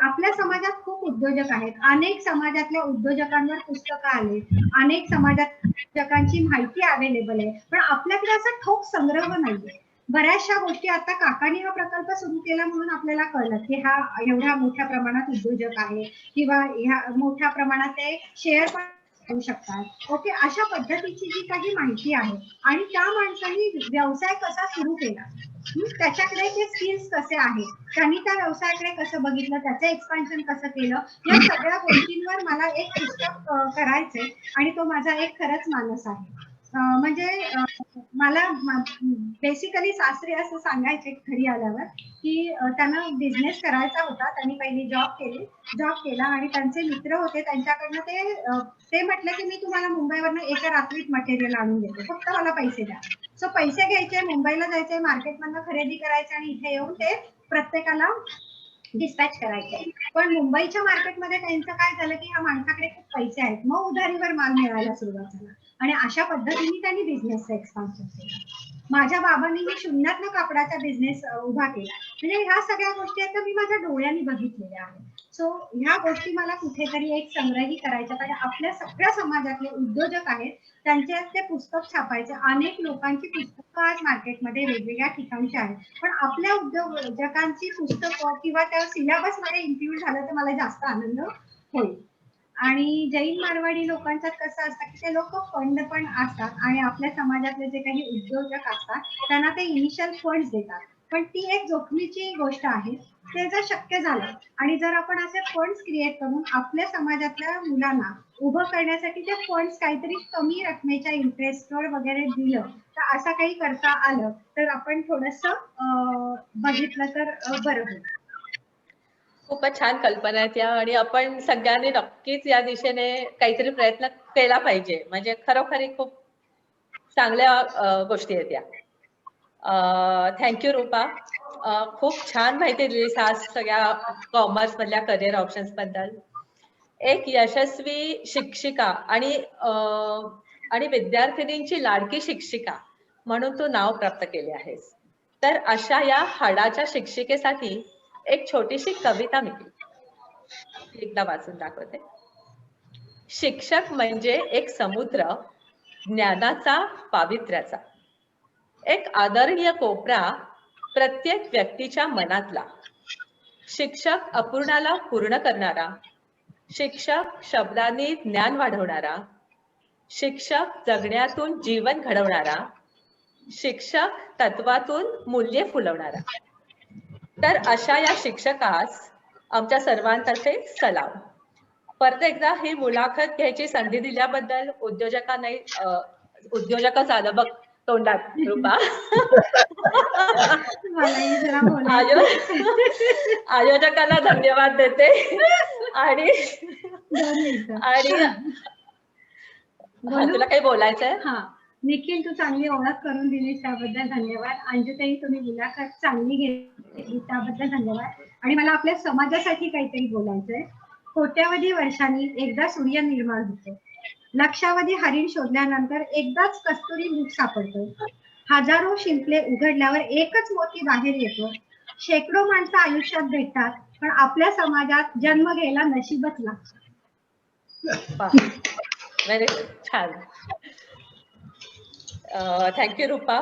आपल्या समाजात खूप उद्योजक आहेत. अनेक समाजातल्या उद्योजकांवर पुस्तकं आले, अनेक समाजात उद्योजकांची माहिती अवेलेबल आहे, पण आपल्याकडे असा ठोक संग्रह नाहीये. बऱ्याचशा गोष्टी आता काकांनी हा प्रकल्प सुरू केला म्हणून आपल्याला कळलं की हा एवढ्या मोठ्या प्रमाणात उद्योजक आहे किंवा ह्या मोठ्या प्रमाणात ते शेअर पण करू शकतात. ओके, अशा पद्धतीची जी काही माहिती आहे आणि त्या माणसांनी व्यवसाय कसा सुरू केला, त्याच्याकडे ते स्किल्स कसे आहेत, त्यांनी त्या व्यवसायाकडे कसं बघितलं, त्याचं एक्सपान्शन कसं केलं, या सगळ्या गोष्टींवर मला एक पुस्तक करायचंय आणि तो माझा एक खरंच मानस आहे. म्हणजे मला बेसिकली सासरे असं सांगायचे घरी आल्यावर की त्यांना बिझनेस करायचा होता. त्यांनी पहिली जॉब केला आणि त्यांचे मित्र होते, त्यांच्याकडनं ते म्हटलं की मी तुम्हाला मुंबईवरनं एका रात्रीत मटेरियल आणून देतो, फक्त मला पैसे द्या. सो पैसे घ्यायचे, मुंबईला जायचे, मार्केटमधनं खरेदी करायचे आणि इथे येऊन ते प्रत्येकाला डिस्पॅच करायचे. पण मुंबईच्या मार्केटमध्ये त्यांचं काय झालं की ह्या माणसाकडे खूप पैसे आहेत, मग उधारीवर माल मिळायला सुरुवात झाला आणि अशा पद्धतीने त्यांनी बिझनेसचं एक्सपान्शन केलं. माझ्या बाबांनी शून्यातनं कापडाचा बिझनेस उभा केला. म्हणजे ह्या सगळ्या गोष्टी आता मी माझ्या डोळ्यांनी बघितलेल्या आहेत. सो ह्या गोष्टी मला कुठेतरी एक संग्रही करायच्या, कारण आपल्या सगळ्या समाजातले उद्योजक आहेत, त्यांचे ते पुस्तक छापायचे. अनेक लोकांची पुस्तकं आज मार्केटमध्ये वेगवेगळ्या ठिकाणची आहेत, पण आपल्या उद्योजकांची पुस्तकं किंवा त्या सिलेबस मध्ये इन्क्लूड झालं तर मला जास्त आनंद होईल. आणि जैन मारवाडी लोकांच्यात कसं असतं की ते लोक फंड पण असतात आणि आपल्या समाजातले जे काही उद्योजक असतात त्यांना ते इनिशियल फंड्स देतात, पण ती एक जोखमीची गोष्ट आहे. ते जर शक्य झालं आणि जर आपण असे फंड्स क्रिएट करून आपल्या समाजातल्या मुलांना उभं करण्यासाठी ते फंड्स काहीतरी कमी रकमेच्या इंटरेस्टवर वगैरे दिलं, तर असं काही करता आलं तर आपण थोडंसं बघितलं तर बरं होईल. खूपच छान कल्पना आहेत या, आणि आपण सगळ्यांनी नक्कीच या दिशेने काहीतरी प्रयत्न केला पाहिजे. म्हणजे खरोखरी खूप चांगल्या गोष्टी आहेत या. थँक्यू रूपा, खूप छान माहिती दिलीस आज सगळ्या कॉमर्स मधल्या करिअर ऑप्शन्स बद्दल. एक यशस्वी शिक्षिका आणि विद्यार्थिनींची लाडकी शिक्षिका म्हणून तू नाव प्राप्त केले आहेस. तर अशा या हाडाच्या शिक्षिकेसाठी एक छोटीशी कविता मी एकदा वाचून दाखवते. शिक्षक म्हणजे एक समुद्र ज्ञानाचा, पावित्र्याचा, एक आदरणीय कोपरा प्रत्येक व्यक्तीच्या मनातला. शिक्षक अपूर्णाला पूर्ण करणारा, शिक्षक शब्दांनी ज्ञान वाढवणारा, शिक्षक जगण्यातून जीवन घडवणारा, शिक्षक तत्वातून मूल्ये फुलवणारा. तर अशा या शिक्षकास आमच्या सर्वांतर्फे सलाम. परत एकदा ही मुलाखत घ्यायची संधी दिल्याबद्दल उद्योजकच आलं बघ तोंडात रूपा. आयोजकांना धन्यवाद देते आणि तुला काही बोलायचंय? निखिल, तू चांगली ओळख करून दिलीस त्याबद्दल धन्यवाद. अंजुताई, तुम्ही मुलाखत चांगली घेतली त्याबद्दल धन्यवाद. आणि मला आपल्या समाजासाठी काहीतरी बोलायचंय. कोट्यावधी वर्षांनी एकदा सूर्य निर्माण होतो, लक्षावधी हरिण शोधल्यानंतर एकदाच कस्तुरी मूग सापडतो, हजारो शिंपले उघडल्यावर एकच मोती बाहेर येतो, शेकडो माणसं आयुष्यात भेटतात, पण आपल्या समाजात जन्म घ्यायला नशीबच लागतं. व्हेरी छान. थँक्यू रूपा.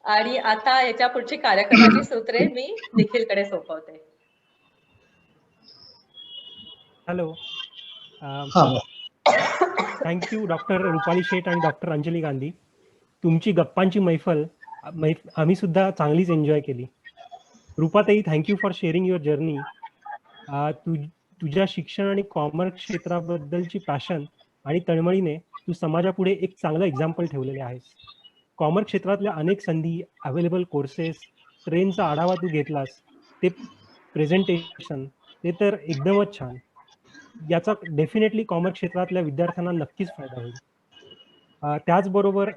आणि आता याच्या पुढची कार्यक्रमाची सूत्रे मी निखिलकडे सोपवते. हॅलो, थँक्यू डॉक्टर रुपाली शेठ आणि डॉक्टर अंजली गांधी. तुमची गप्पांची मैफल आम्ही सुद्धा चांगलीच एन्जॉय केली. Rupatai, thank you for sharing your journey. तुझ्या शिक्षण आणि कॉमर्स क्षेत्राबद्दलची पॅशन आणि तळमळीने तू समाजापुढे एक चांगलं एक्झाम्पल ठेवलेले आहेस. कॉमर्स क्षेत्रातल्या अनेक संधी, अवेलेबल कोर्सेस, ट्रेनचा आढावा तू घेतलास, ते प्रेझेंटेशन, ते तर एकदमच छान. याचा डेफिनेटली कॉमर्स क्षेत्रातल्या विद्यार्थ्यांना नक्कीच फायदा होईल. त्याचबरोबर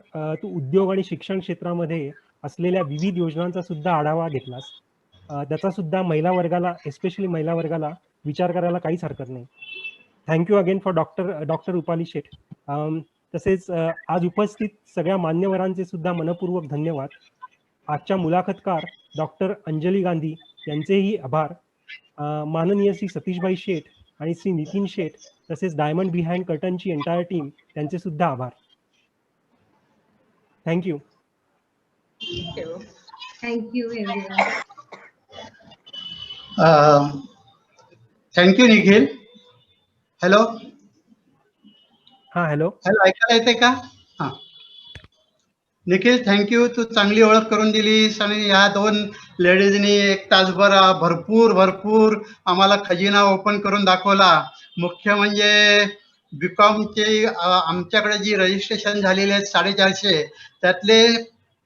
तू उद्योग आणि शिक्षण क्षेत्रामध्ये असलेल्या विविध योजनांचा सुद्धा आढावा घेतलास. त्याचा सुद्धा महिला वर्गाला, एस्पेशली महिला वर्गाला विचार करायला काहीच हरकत नाही. Thank you again for doctor Rupali Sheth. तसेच आज उपस्थित सगळ्या मान्यवरांचे सुद्धा मनपूर्वक धन्यवाद. आजच्या मुलाखतकार डॉक्टर अंजली गांधी यांचेही आभार. माननीय श्री सतीशभाई शेठ आणि श्री नितीन शेठ तसेच डायमंड बिहाइंड कर्टनची एंटायर टीम त्यांचे सुद्धा आभार. Thank you. Thank you everyone. Thank you Nikhil. Hello हा, हॅलो, ऐकायला येते का? हा निखिल, थँक्यू. तू चांगली ओळख करून दिलीस आणि या दोन लेडीजनी 1 तासभर भरपूर आम्हाला खजिना ओपन करून दाखवला. मुख्य म्हणजे बीकॉमचे आमच्याकडे जी रजिस्ट्रेशन झालेले आहेत 450, त्यातले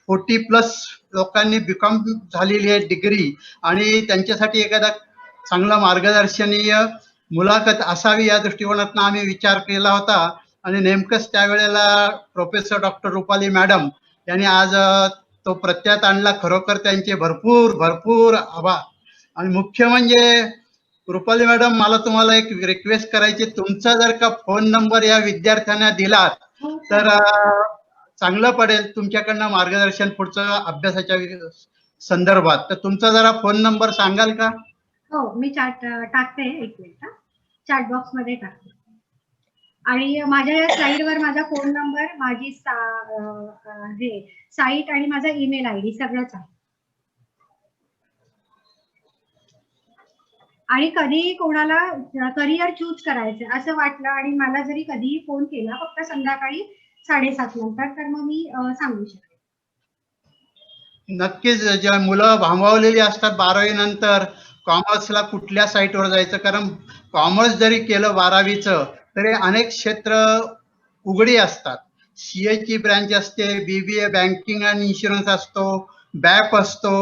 40+ लोकांनी बीकॉम झालेली आहे डिग्री, आणि त्यांच्यासाठी एखादा चांगला मार्गदर्शनीय मुलाखत असावी या दृष्टिकोनातून आम्ही विचार केला होता. आणि नेमकंच त्यावेळेला प्रोफेसर डॉक्टर रुपाली मॅडम यांनी आज तो प्रत्यात आणला. खरोखर त्यांचे भरपूर आभार. आणि मुख्य म्हणजे रुपाली मॅडम, मला तुम्हाला एक रिक्वेस्ट करायची, तुमचा जर का फोन नंबर या विद्यार्थ्यांना दिलात तर चांगलं पडेल. तुमच्याकडनं मार्गदर्शन पुढचं अभ्यासाच्या संदर्भात. तर तुमचा जरा फोन नंबर सांगाल का? हो, मी टाकते. एक मिनिट, चॅट बॉक्स मध्ये टाकते. आणि माझ्या या स्लाइडवर माझा फोन नंबर, माझी साईट आणि माझा ईमेल आयडी सगळंच आहे. आणि कधी कोणाला करिअर चूज करायचं असं वाटलं आणि मला जरी कधीही फोन केला फक्त संध्याकाळी 7:30 नंतर, तर मग मी सांगू शकते. नक्कीच. ज्या मुलं भांबावलेली असतात 12वी नंतर कॉमर्सला कुठल्या साईटवर जायचं, कारण कॉमर्स जरी केलं 12वीचं तरी अनेक क्षेत्र उघडी असतात. CA ची ब्रँच असते, BBA बँकिंग अँड इन्शुरन्स असतो, बॅप असतो,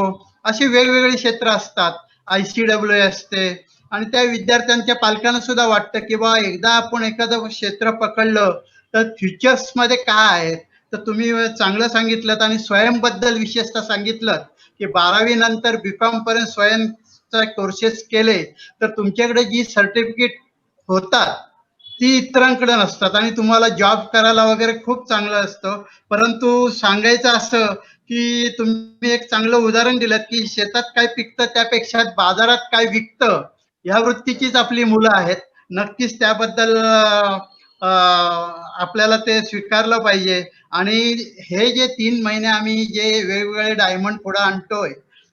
अशी वेगवेगळी क्षेत्र असतात. ICWA असते. आणि त्या विद्यार्थ्यांच्या पालकांना सुद्धा वाटतं की बा एकदा आपण एखादं क्षेत्र पकडलं तर फ्युचर्स मध्ये काय आहे. तर तुम्ही चांगलं सांगितलं आणि स्वयंबद्दल विशेषतः सांगितलं की 12वी नंतर बीकॉम पर्यंत स्वयंचा कोर्सेस केले तर तुमच्याकडे जी सर्टिफिकेट होतात ती इतरांकडे नसतात आणि तुम्हाला जॉब करायला वगैरे खूप चांगलं असतं. परंतु सांगायचं असं की तुम्ही एक चांगलं उदाहरण दिलं की शेतात काय पिकतं त्यापेक्षा बाजारात काय विकतं ह्या वृत्तीचीच आपली मुलं आहेत. नक्कीच त्याबद्दल आपल्याला ते स्वीकारलं पाहिजे. आणि हे जे 3 महिने आम्ही जे वेगवेगळे डायमंड पुढे आणतोय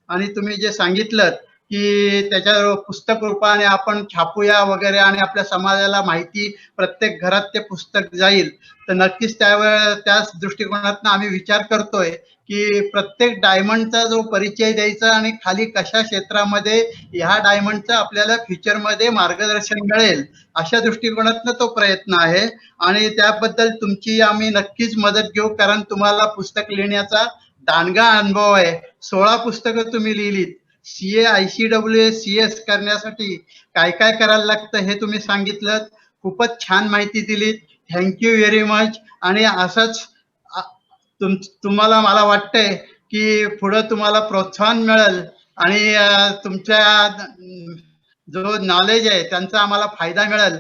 आणि तुम्ही जे सांगितलं की त्याच्या पुस्तक रूपाने आपण छापूया वगैरे आणि आपल्या समाजाला माहिती प्रत्येक घरात ते पुस्तक जाईल, तर नक्कीच त्याच दृष्टिकोनातून आम्ही विचार करतोय की प्रत्येक डायमंडचा जो परिचय द्यायचा आणि खाली कशा क्षेत्रामध्ये ह्या डायमंडचं आपल्याला फ्युचरमध्ये मार्गदर्शन मिळेल अशा दृष्टिकोनातून तो प्रयत्न आहे. आणि त्याबद्दल तुमची आम्ही नक्कीच मदत घेऊ, कारण तुम्हाला पुस्तक लिहिण्याचा दांडगा अनुभव आहे. 16 पुस्तकं तुम्ही लिहिलीत. CA ICWA CS करण्यासाठी काय काय करायला लागतं हे तुम्ही सांगितलं. खूपच छान माहिती दिलीत. Thank you very much. आणि असंच तुम्हाला मला वाटतंय की पुढे तुम्हाला प्रोत्साहन मिळेल आणि तुमच्या जो नॉलेज आहे त्यांचा आम्हाला फायदा मिळेल.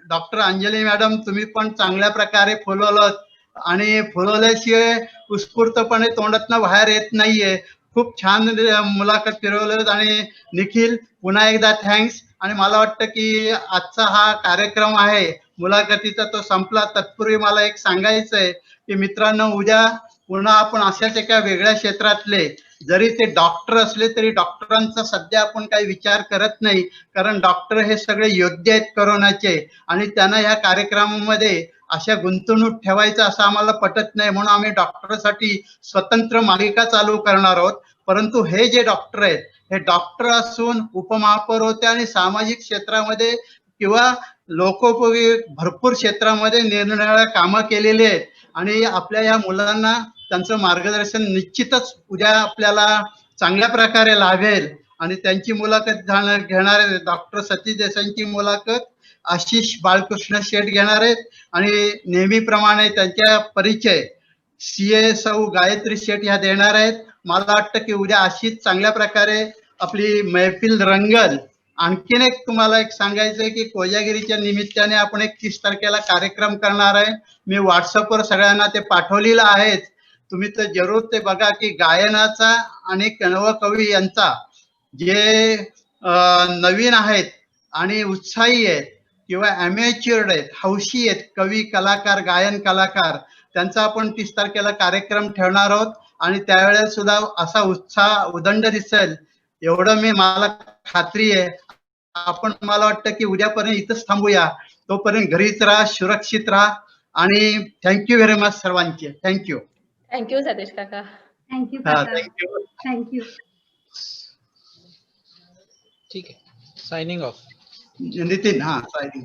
डॉक्टर अंजली मॅडम, तुम्ही पण चांगल्या प्रकारे फुलवलं आणि फुलवल्याशिवाय उत्स्फूर्तपणे तोंडातनं बाहेर येत नाहीये. खूप छान मुलाखत फिरवलं. आणि निखिल, पुन्हा एकदा थँक्स. आणि मला वाटतं की आजचा हा कार्यक्रम आहे मुलाखतीचा तो संपला. तत्पूर्वी मला एक सांगायचं आहे की मित्रांनो, उद्या पुन्हा आपण अशाच एका वेगळ्या क्षेत्रातले, जरी ते डॉक्टर असले तरी डॉक्टरांचा सध्या आपण काही विचार करत नाही, कारण डॉक्टर हे सगळे योद्धे आहेत करोनाचे आणि त्यांना ह्या कार्यक्रमामध्ये अशा गुंतवणूक ठेवायचं असं आम्हाला पटत नाही. म्हणून आम्ही डॉक्टरसाठी स्वतंत्र मालिका चालू करणार आहोत. परंतु हे जे डॉक्टर आहेत हे डॉक्टर असून उपमहापौर होते आणि सामाजिक क्षेत्रामध्ये किंवा लोकोपयोगी भरपूर क्षेत्रामध्ये निरनिराळ्या कामं केलेली आहेत आणि आपल्या या मुलांना त्यांचं मार्गदर्शन निश्चितच उद्या आपल्याला चांगल्या प्रकारे लाभेल. आणि त्यांची मुलाखत घेणार डॉक्टर सतीश देसाईंची मुलाखत आशिष बाळकृष्ण शेठ घेणार आहेत आणि नेहमीप्रमाणे त्यांच्या परिचय CA सौ गायत्री शेठ ह्या देणार आहेत. मला वाटतं की उद्या अशीच चांगल्या प्रकारे आपली मैफिल रंगल. आणखीन एक तुम्हाला एक सांगायचं आहे की कोजागिरीच्या निमित्ताने आपण एक 30 तारखेला कार्यक्रम करणार आहे. मी व्हॉट्सअपवर सगळ्यांना ते पाठवलेलं आहे. तुम्ही तर जरूर ते बघा की गायनाचा आणि कवी यांचा जे नवीन आहेत आणि उत्साही आहेत किंवा अमेच्युअर्ड आहेत, हौशी आहेत, कवी कलाकार गायन कलाकार, त्यांचा आपण 30 तारखेला कार्यक्रम ठेवणार आहोत आणि त्यावेळेस सुद्धा असा उत्साह उदंड दिसेल एवढं मला खात्री आहे. आपण मला वाटतं की उद्यापर्यंत इथंच थांबूया. तोपर्यंत घरीच राहा, सुरक्षित राहा आणि थँक्यू व्हेरी मच सर्वांचे. थँक्यू. थँक्यू सतीश काका. थँक्यू हा काका. थँक्यू. थँक्यू. ठीक आहे. Signing off. नितीन. हा सायनिंग.